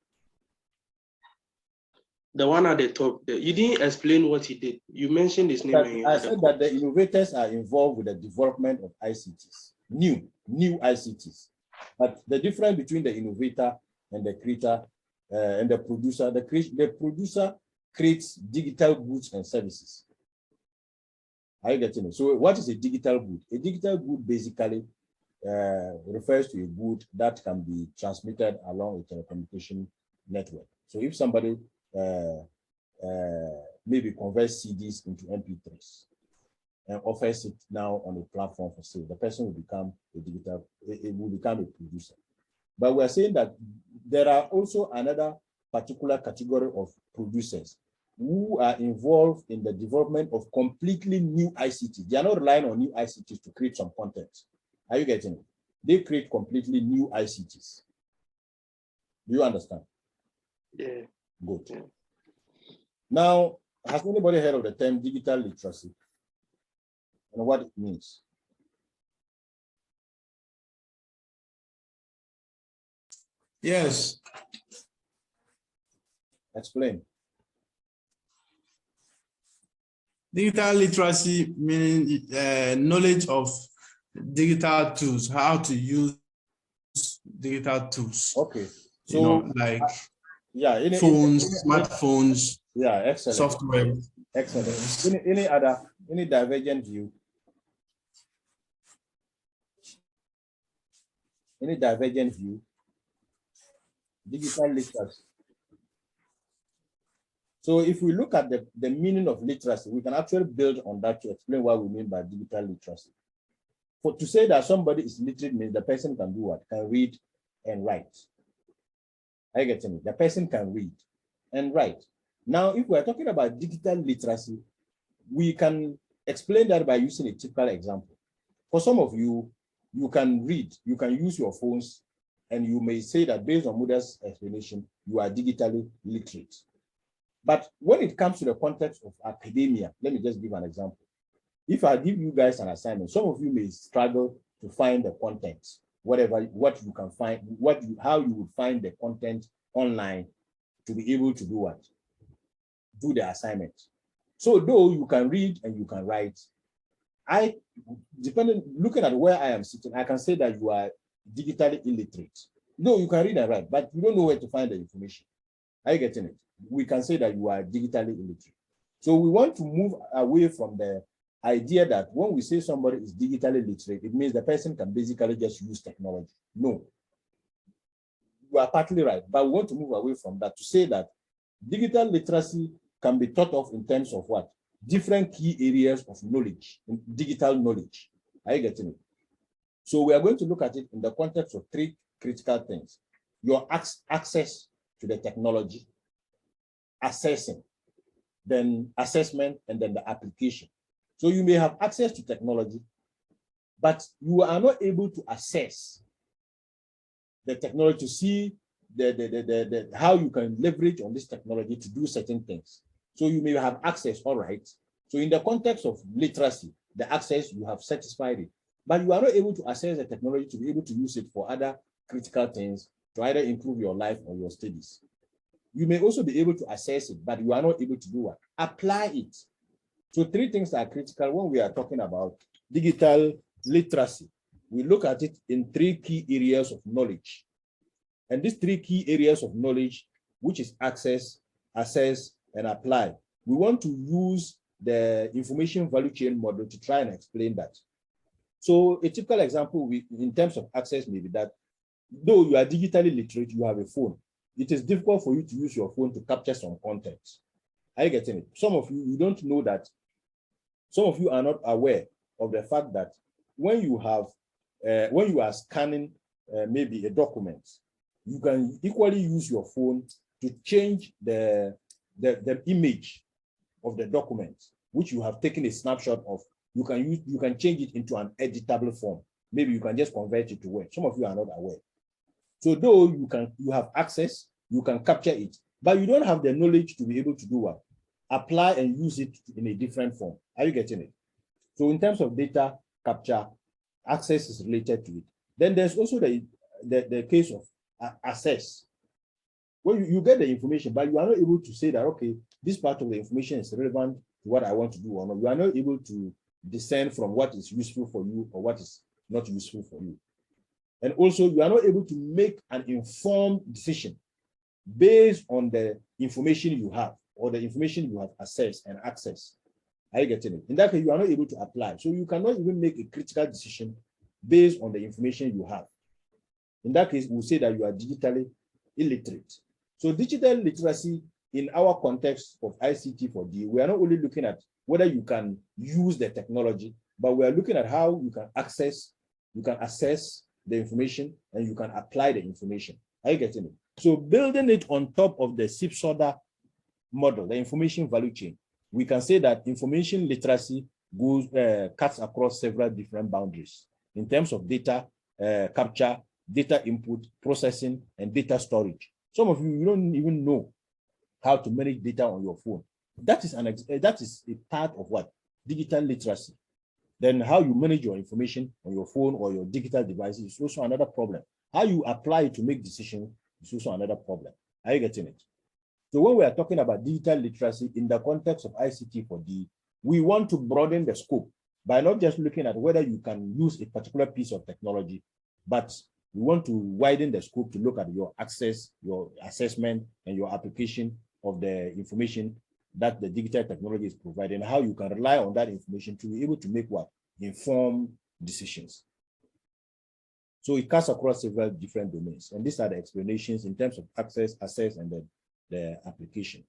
The one at the top, you didn't explain what he did. You mentioned his name. I said that the innovators are involved with the development of ICTs, new ICTs. But the difference between the innovator and the creator and the producer, the producer creates digital goods and services. Are you getting it? So what is a digital good? A digital good basically refers to a good that can be transmitted along a telecommunication network. So if somebody maybe converts CDs into MP3s and offers it now on a platform for sale, the person will become a producer. But we're saying that there are also another particular category of producers who are involved in the development of completely new ICT. They are not relying on new ICTs to create some content. Are you getting it? They create completely new ICTs. Do you understand? Yeah. Good. Yeah. Now, has anybody heard of the term digital literacy and what it means? Yes. Explain. Digital literacy meaning knowledge of digital tools, how to use digital tools. Okay. So, you know, like phones, smartphones. Yeah, excellent. Software. Excellent. Any divergent view? Any divergent view? Digital literacy. So if we look at the meaning of literacy, we can actually build on that to explain what we mean by digital literacy. To say that somebody is literate means the person can do what? Can read and write. Are you getting it? The person can read and write. Now, if we're talking about digital literacy, we can explain that by using a typical example. For some of you, you can read, you can use your phones, and you may say that based on Muda's explanation, you are digitally literate. But when it comes to the context of academia, let me just give an example. If I give you guys an assignment, some of you may struggle to find the content, what you can find, how you would find the content online to be able to do what? Do the assignment. So though you can read and you can write, looking at where I am sitting, I can say that you are digitally illiterate. No, you can read and write, but you don't know where to find the information. Are you getting it? We can say that you are digitally illiterate. So we want to move away from the idea that when we say somebody is digitally literate, it means the person can basically just use technology. No. You are partly right, but we want to move away from that to say that digital literacy can be thought of in terms of what? Different key areas of knowledge, digital knowledge. Are you getting it? So we are going to look at it in the context of three critical things. Your access to the technology, assessing, then assessment, and then the application. So you may have access to technology, but you are not able to assess the technology to see how you can leverage on this technology to do certain things. So you may have access, all right. So in the context of literacy, the access, you have satisfied it, but you are not able to assess the technology to be able to use it for other critical things to either improve your life or your studies. You may also be able to assess it, but you are not able to do what? Apply it. So three things are critical when we are talking about digital literacy. We look at it in three key areas of knowledge. And these three key areas of knowledge, which is access, assess, and apply. We want to use the information value chain model to try and explain that. So a typical example in terms of access may be that though you are digitally literate, you have a phone. It is difficult for you to use your phone to capture some content. Are you getting it? Some of you don't know that. Some of you are not aware of the fact that when you are scanning maybe a document, you can equally use your phone to change the image of the document, which you have taken a snapshot of. You can change it into an editable form. Maybe you can just convert it to Word. Some of you are not aware. So though you have access, you can capture it, but you don't have the knowledge to be able to do what? Apply and use it in a different form. Are you getting it? So in terms of data capture, access is related to it. Then there's also the case of access. Well, you get the information, but you are not able to say that, okay, this part of the information is relevant to what I want to do or not. You are not able to discern from what is useful for you or what is not useful for you. And also, you are not able to make an informed decision based on the information you have or the information you have assessed and accessed. Are you getting it? In that case, you are not able to apply. So you cannot even make a critical decision based on the information you have. In that case, we'll say that you are digitally illiterate. So digital literacy in our context of ICT4D, we are not only looking at whether you can use the technology, but we are looking at how you can assess the information and you can apply the information. Are you getting it? So building it on top of the SIP-SODA model, the information value chain, we can say that information literacy cuts across several different boundaries in terms of data capture, data input, processing, and data storage. Some of you don't even know how to manage data on your phone. That is a part of what? Digital literacy. Then how you manage your information on your phone or your digital devices is also another problem. How you apply it to make decisions is also another problem. Are you getting it? So when we are talking about digital literacy in the context of ICT4D, we want to broaden the scope by not just looking at whether you can use a particular piece of technology, but we want to widen the scope to look at your access, your assessment, and your application of the information that the digital technology is providing, how you can rely on that information to be able to make what? Informed decisions. So it cuts across several different domains. And these are the explanations in terms of access, assess, and then the application.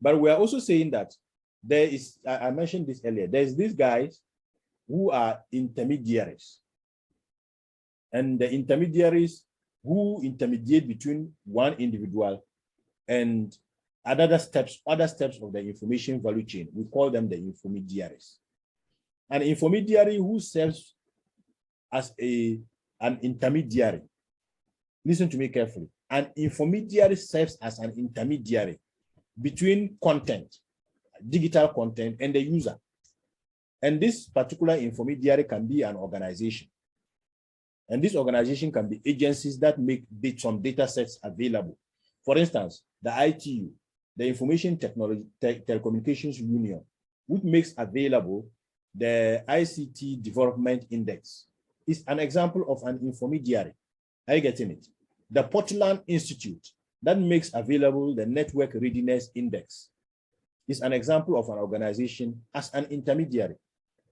But we are also saying that there is, I mentioned this earlier, there's these guys who are intermediaries. And the intermediaries who intermediate between one individual and other steps of the information value chain. We call them the infomediaries. An intermediary who serves as an intermediary. Listen to me carefully. An intermediary serves as an intermediary between content, digital content, and the user. And this particular intermediary can be an organization. And this organization can be agencies that make some data sets available. For instance, the ITU, the Information Technology Telecommunications Union, which makes available the ICT Development Index, is an example of an intermediary. Are you getting it? The Portland Institute, that makes available the Network Readiness Index, is an example of an organization as an intermediary.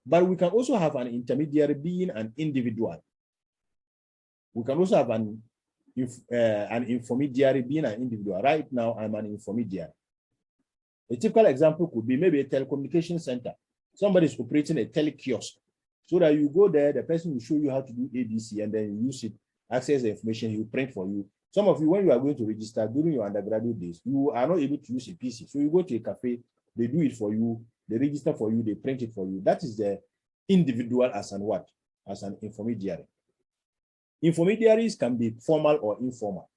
But we can also have an intermediary being an individual. We can also have an infomediary being an individual. Right now, I'm an infomediary. A typical example could be maybe a telecommunication center. Somebody is operating a telekiosk. So that you go there, the person will show you how to do ABC, and then you use it, access the information, he will print for you. Some of you, when you are going to register during your undergraduate days, you are not able to use a PC. So you go to a cafe, they do it for you, they register for you, they print it for you. That is the individual as an what? As an intermediary. Intermediaries can be formal or informal.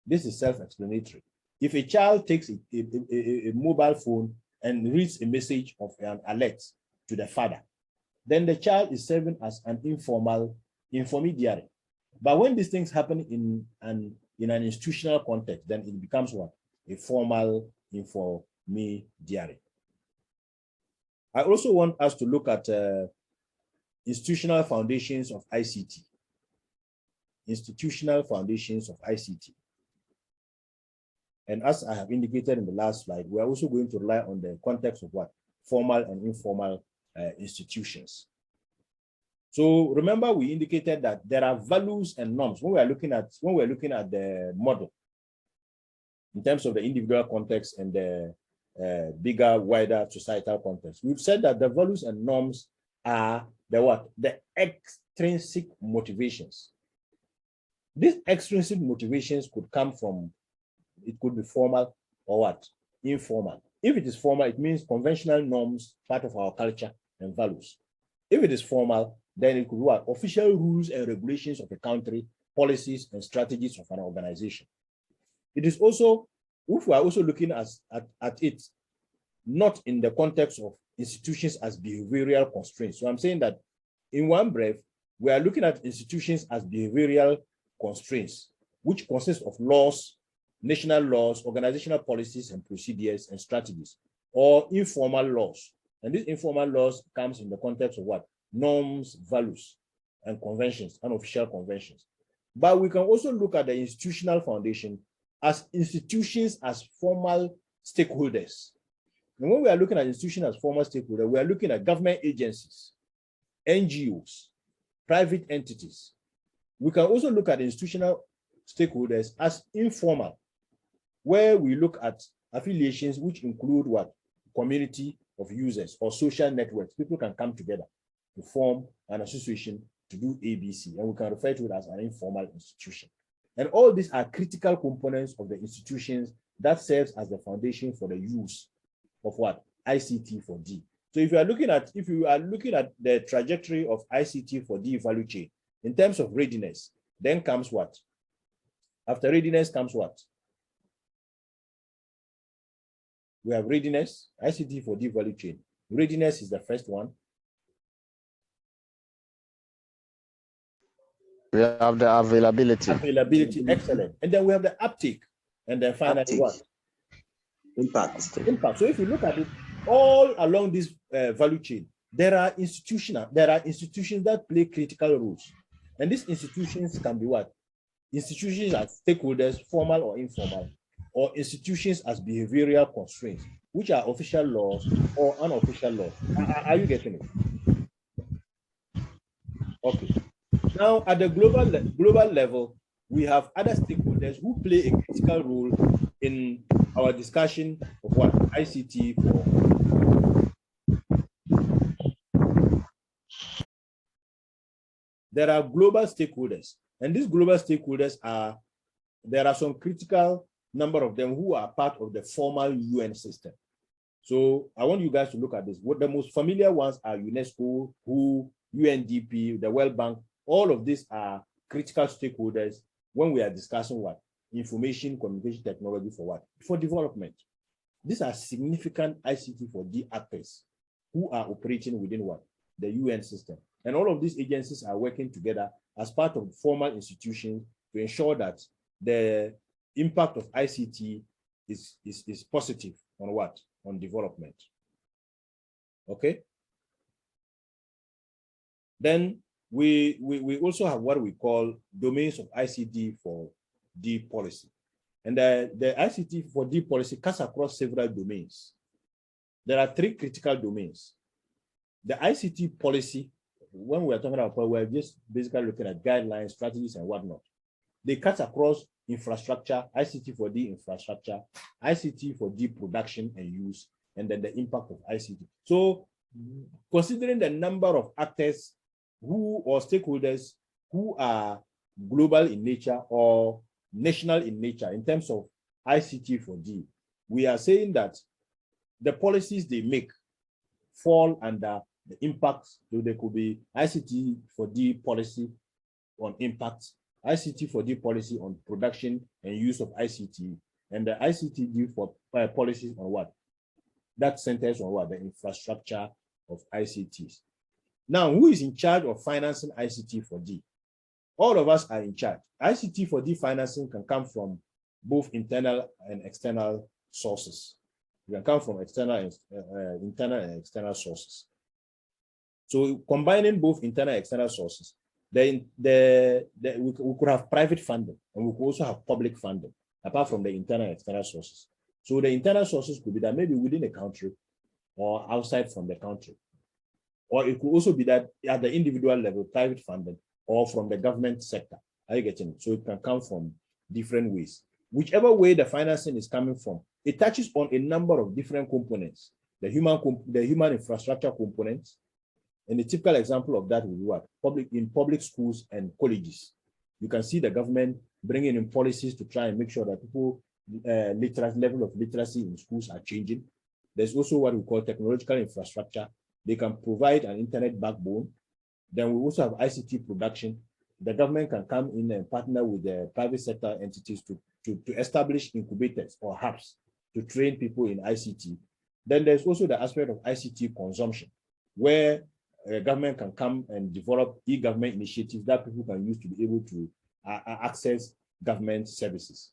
This is self-explanatory. If a child takes a mobile phone and reads a message of an alert to the father, then the child is serving as an informal intermediary. But when these things happen in an institutional context, then it becomes what? A formal intermediary. I also want us to look at institutional foundations of ICT. Institutional foundations of ICT. And as I have indicated in the last slide, we are also going to rely on the context of what? Formal and informal institutions. So remember, we indicated that there are values and norms when we're looking at the model in terms of the individual context and the bigger, wider societal context. We've said that the values and norms are the what? The extrinsic motivations. These extrinsic motivations could come from, it could be formal or what? Informal. If it is formal, it means conventional norms, part of our culture and values. If it is formal, then it could be what? Official rules and regulations of a country, policies and strategies of an organization. It is also, if we are also looking at it, not in the context of institutions as behavioral constraints. So I'm saying that in one breath, we are looking at institutions as behavioral constraints, which consist of laws, national laws, organizational policies and procedures and strategies, or informal laws. And these informal laws comes in the context of what? Norms, values, and conventions, unofficial conventions. But we can also look at the institutional foundation as institutions as formal stakeholders. And when we are looking at institutions as formal stakeholders, we are looking at government agencies, NGOs, private entities. We can also look at institutional stakeholders as informal, where we look at affiliations which include what? Community of users or social networks. People can come together to form an association to do ABC, and we can refer to it as an informal institution. And all these are critical components of the institutions that serves as the foundation for the use of what? ICT4D. So if you are looking at the trajectory of ICT4D value chain in terms of readiness, then comes what? After readiness comes what? We have readiness, ICT4D value chain. Readiness is the first one. We have the availability. Availability, excellent. And then we have the uptake. And then finally Uptake. what? Impact. Impact. So if you look at it, all along this value chain, there are institutions that play critical roles. And these institutions can be what? Institutions as stakeholders, formal or informal, or institutions as behavioral constraints, which are official laws or unofficial laws. Are you getting it? Okay. Now, at the global level, we have other stakeholders who play a critical role in our discussion of what ICT for. There are global stakeholders, and these global stakeholders there are some critical number of them who are part of the formal UN system. So I want you guys to look at this. What the most familiar ones are UNESCO, WHO, UNDP, the World Bank. All of these are critical stakeholders when we are discussing what? Information communication technology for what? For development. These are significant ICT4D actors who are operating within what? The UN system. And all of these agencies are working together as part of formal institutions to ensure that the impact of ICT is positive on what? On development. Okay. Then we also have what we call domains of ICT4D policy. And the ICT4D policy cuts across several domains. there are three critical domains. The ICT policy, when we're talking about, we're just basically looking at guidelines, strategies, and whatnot. They cut across infrastructure, ICT4D infrastructure, ICT4D production and use, and then the impact of ICT. So considering the number of actors or stakeholders who are global in nature or national in nature in terms of ICT4D, we are saying that the policies they make fall under the impacts. So there could be ICT4D policy on impact, ICT4D policy on production and use of ICT, and the ICTD for policies on what? That centers on what? The infrastructure of ICTs. Now, who is in charge of financing ICT4D? All of us are in charge. ICT4D financing can come from both internal and external sources. It can come from internal and external sources. So combining both internal and external sources, we could have private funding, and we could also have public funding, apart from the internal and external sources. So the internal sources could be that maybe within a country or outside from the country. Or it could also be that at the individual level, private funding, or from the government sector. Are you getting it? So it can come from different ways. Whichever way the financing is coming from, it touches on a number of different components. The human infrastructure components, and a typical example of that would be what? In public schools and colleges. You can see the government bringing in policies to try and make sure that people level of literacy in schools are changing. There's also what we call technological infrastructure. They can provide an internet backbone. Then we also have ICT production. The government can come in and partner with the private sector entities to establish incubators or hubs to train people in ICT. Then there's also the aspect of ICT consumption, where government can come and develop e-government initiatives that people can use to be able to access government services.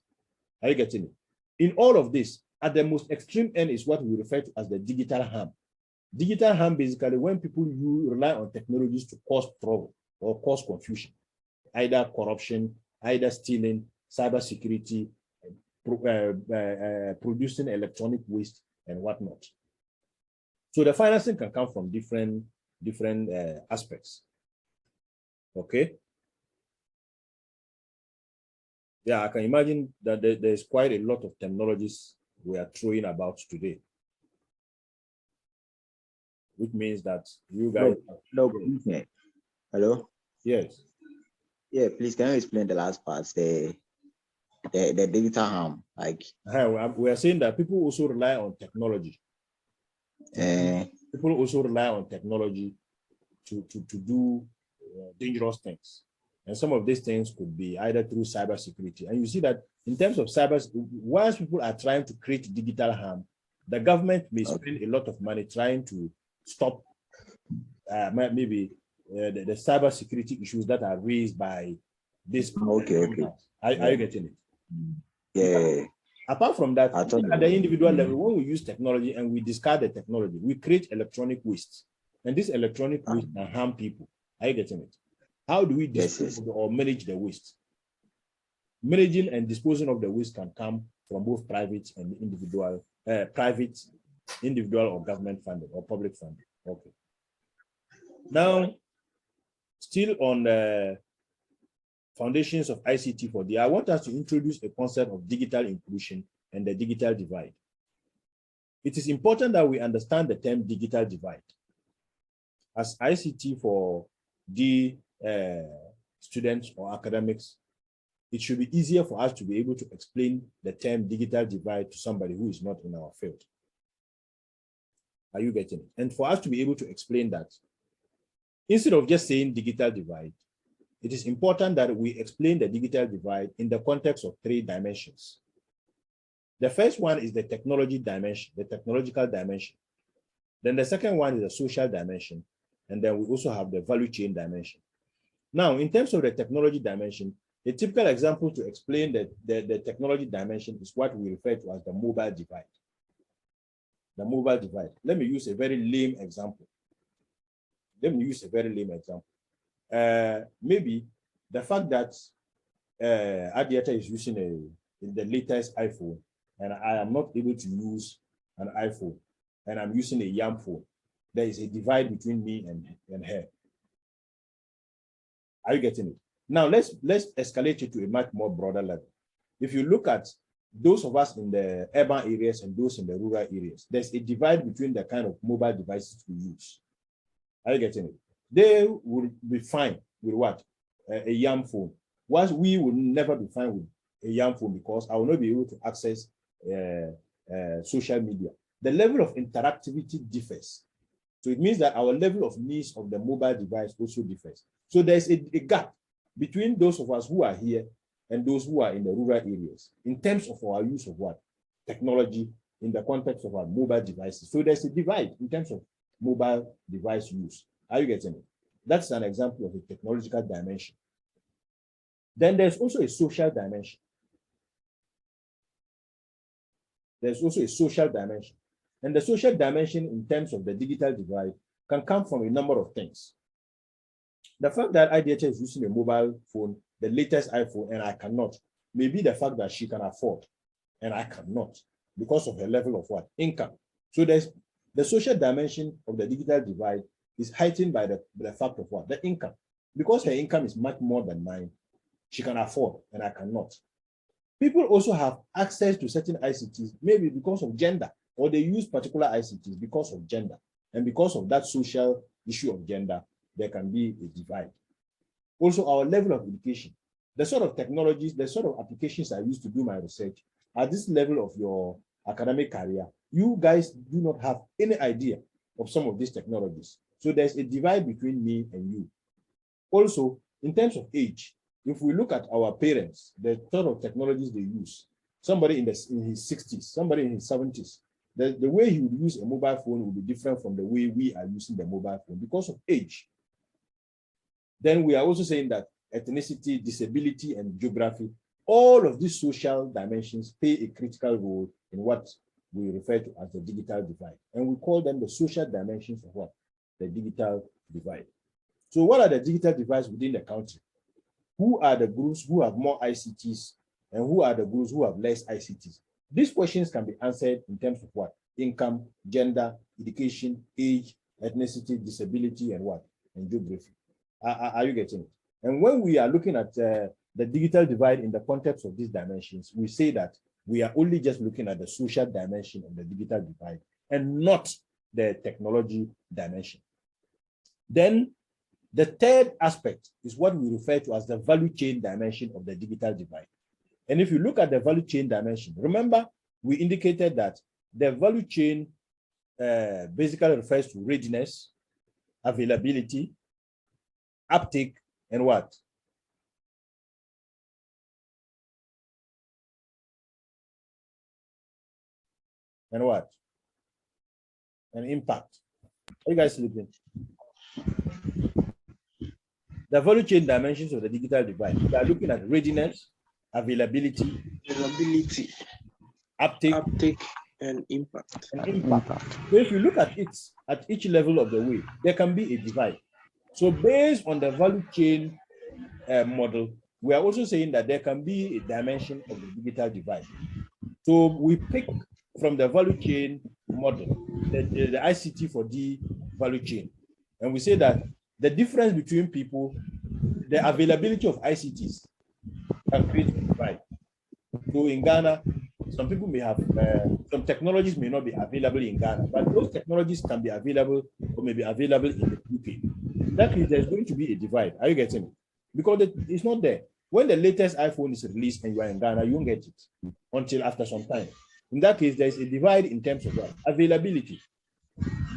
Are you getting it? In all of this, at the most extreme end is what we refer to as the digital harm. Digital harm, basically, when people rely on technologies to cause trouble or cause confusion, either corruption, either stealing, cybersecurity, producing electronic waste, and whatnot. So the financing can come from different aspects. Okay. Yeah, I can imagine that there's quite a lot of technologies we are throwing about today, which means that you guys. No. Hello. Yes. Yeah, please can you explain the last part, the digital harm? Like we are saying that people also rely on technology. People also rely on technology to do dangerous things. And some of these things could be either through cybersecurity. And you see that in terms of once people are trying to create digital harm, the government may spend a lot of money trying to stop maybe the cybersecurity issues that are raised by this. Okay. Are you getting it? Yeah. Apart from that, at the individual level, when we use technology and we discard the technology, we create electronic waste. And this electronic waste can harm people. Are you getting it? How do we dispose or manage the waste? Managing and disposing of the waste can come from both private and individual, individual or government funding or public funding. Okay. Now, still on the foundations of ICT4D, I want us to introduce a concept of digital inclusion and the digital divide. It is important that we understand the term digital divide. As ICT4D students or academics, it should be easier for us to be able to explain the term digital divide to somebody who is not in our field. Are you getting it? And for us to be able to explain that, instead of just saying digital divide, it is important that we explain the digital divide in the context of three dimensions. The first one is the technology dimension, the technological dimension. Then the second one is the social dimension. And then we also have the value chain dimension. Now, in terms of the technology dimension, a typical example to explain the technology dimension is what we refer to as the mobile divide. The mobile divide. Let me use a very lame example. Maybe the fact that Adiata is using the latest iPhone and I am not able to use an iPhone. and I'm using a YAM phone, there is a divide between me and her. Are you getting it? Now let's escalate it to a much more broader level. If you look at those of us in the urban areas and those in the rural areas, there's a divide between the kind of mobile devices we use. Are you getting it? They will be fine with what? A YAM phone. Whilst we will never be fine with a YAM phone because I will not be able to access social media. The level of interactivity differs. So it means that our level of needs of the mobile device also differs. So there's a gap between those of us who are here and those who are in the rural areas in terms of our use of what? Technology in the context of our mobile devices. So there's a divide in terms of mobile device use. Are you getting it? That's an example of a technological dimension. Then there's also a social dimension. There's also a social dimension. And the social dimension in terms of the digital divide can come from a number of things. The fact that IDHS is using a mobile phone, the latest iPhone, and I cannot, maybe the fact that she can afford and I cannot because of her level of what? Income. So there's the social dimension of the digital divide is heightened by the fact of what? The income. Because her income is much more than mine, she can afford and I cannot. People also have access to certain ICTs, maybe because of gender, or they use particular ICTs because of gender. And because of that social issue of gender, there can be a divide. Also, our level of education, the sort of technologies, the sort of applications I used to do my research, at this level of your academic career, you guys do not have any idea of some of these technologies. So there's a divide between me and you. Also, in terms of age, if we look at our parents, the sort of technologies they use, somebody in his 60s, somebody in his 70s, the way he would use a mobile phone will be different from the way we are using the mobile phone because of age. Then we are also saying that ethnicity, disability, and geography, all of these social dimensions play a critical role in what we refer to as the digital divide. And we call them the social dimensions of what? The digital divide. So what are the digital divides within the country? Who are the groups who have more ICTs and who are the groups who have less ICTs? These questions can be answered in terms of what? Income, gender, education, age, ethnicity, disability, and what? And geography. Are you getting it? And when we are looking at the digital divide in the context of these dimensions, we say that we are only just looking at the social dimension of the digital divide and not the technology dimension. Then the third aspect is what we refer to as the value chain dimension of the digital divide. And if you look at the value chain dimension, remember we indicated that the value chain basically refers to readiness, availability, uptake, and what? And what? And impact. Are you guys sleeping? The value chain dimensions of the digital divide. We are looking at readiness, availability, uptake, and impact. So if you look at it at each level of the way, there can be a divide. So based on the value chain model, we are also saying that there can be a dimension of the digital divide. So we pick from the value chain model, the ICT4D value chain, and we say that the difference between people, the availability of ICTs can create a divide. So in Ghana, some people may have, some technologies may not be available in Ghana, but those technologies can be available or may be available in the UK. In that case, there's going to be a divide. Are you getting it? Because it's not there. When the latest iPhone is released and you are in Ghana, you won't get it until after some time. In that case, there's a divide in terms of what? Availability.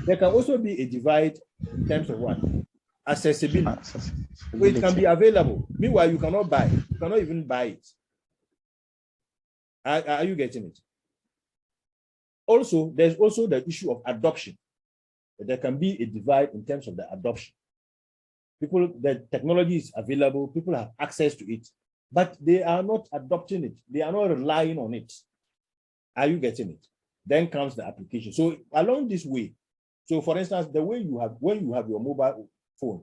There can also be a divide in terms of what? Accessibility. So it can be available. Meanwhile, you cannot buy. You cannot even buy it. Are you getting it? Also, there's also the issue of adoption. There can be a divide in terms of the adoption. People, the technology is available, people have access to it, but they are not adopting it. They are not relying on it. Are you getting it? Then comes the application. So along this way, so for instance, the way you have, when you have your mobile phone,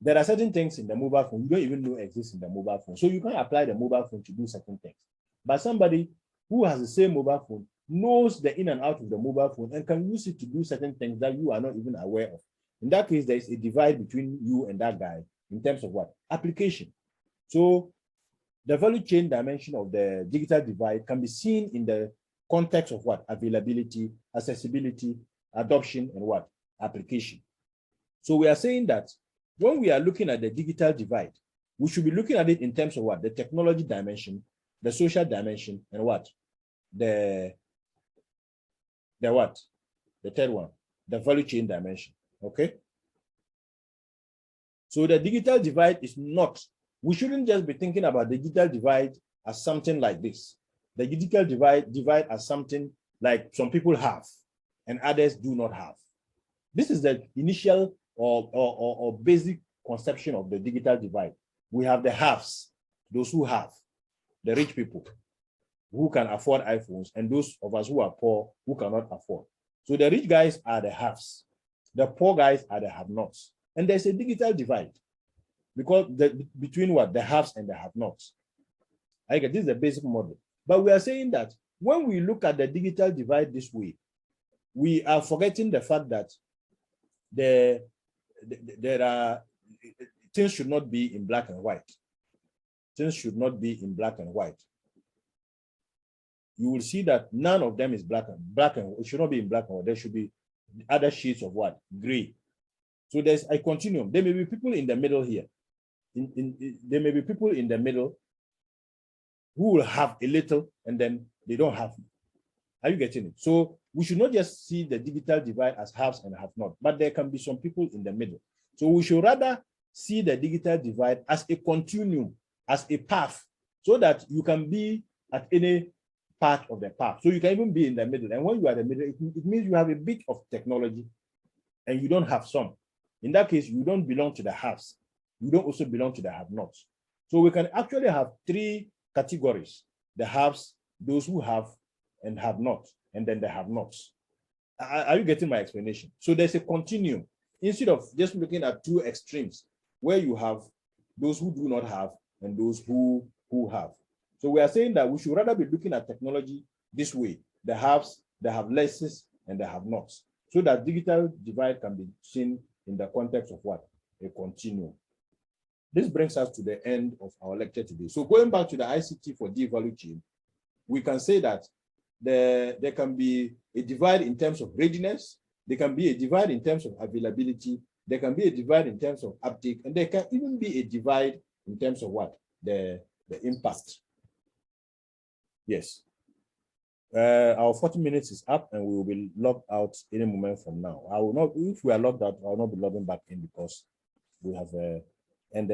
there are certain things in the mobile phone you don't even know exist in the mobile phone. So you can apply the mobile phone to do certain things. But somebody who has the same mobile phone knows the in and out of the mobile phone and can use it to do certain things that you are not even aware of. In that case, there is a divide between you and that guy in terms of what? Application. So the value chain dimension of the digital divide can be seen in the context of what? Availability, accessibility, adoption, and what? Application. So we are saying that when we are looking at the digital divide, we should be looking at it in terms of what? The technology dimension, the social dimension, and what? The what? The third one, the value chain dimension. Okay. So the digital divide is not, we shouldn't just be thinking about the digital divide as something like this. The digital divide as something like some people have and others do not have. This is the initial or basic conception of the digital divide. We have the haves, those who have, the rich people who can afford iPhones, and those of us who are poor who cannot afford. So the rich guys are the haves, the poor guys are the have-nots. And there's a digital divide because between what? The haves and the have-nots. I get this is the basic model. But we are saying that when we look at the digital divide this way, we are forgetting the fact that there are things should not be in black and white. Things should not be in black and white. You will see that none of them is black and it should not be in black and white. There should be other shades of what? Gray. So there's a continuum. There may be people in the middle here. There may be people in the middle who will have a little and then they don't have. Are you getting it? So we should not just see the digital divide as haves and have not, but there can be some people in the middle. So we should rather see the digital divide as a continuum, as a path, so that you can be at any part of the path. So you can even be in the middle. And when you are in the middle, it means you have a bit of technology and you don't have some. In that case, you don't belong to the haves. You don't also belong to the have-nots. So we can actually have three categories: the haves, those who have and have not, and then the have-nots. Are you getting my explanation? So there's a continuum. Instead of just looking at two extremes where you have those who do not have and those who have. So we are saying that we should rather be looking at technology this way: the haves, the have-lesses, and the have-nots, so that digital divide can be seen in the context of what? A continuum. This brings us to the end of our lecture today. So going back to the ICT4D value chain, we can say that there can be a divide in terms of readiness, there can be a divide in terms of availability, there can be a divide in terms of uptake, and there can even be a divide in terms of what? The impact. Yes. Our 40 minutes is up and we will be logged out any moment from now. I will not, if we are logged out, I will not be logging back in because we have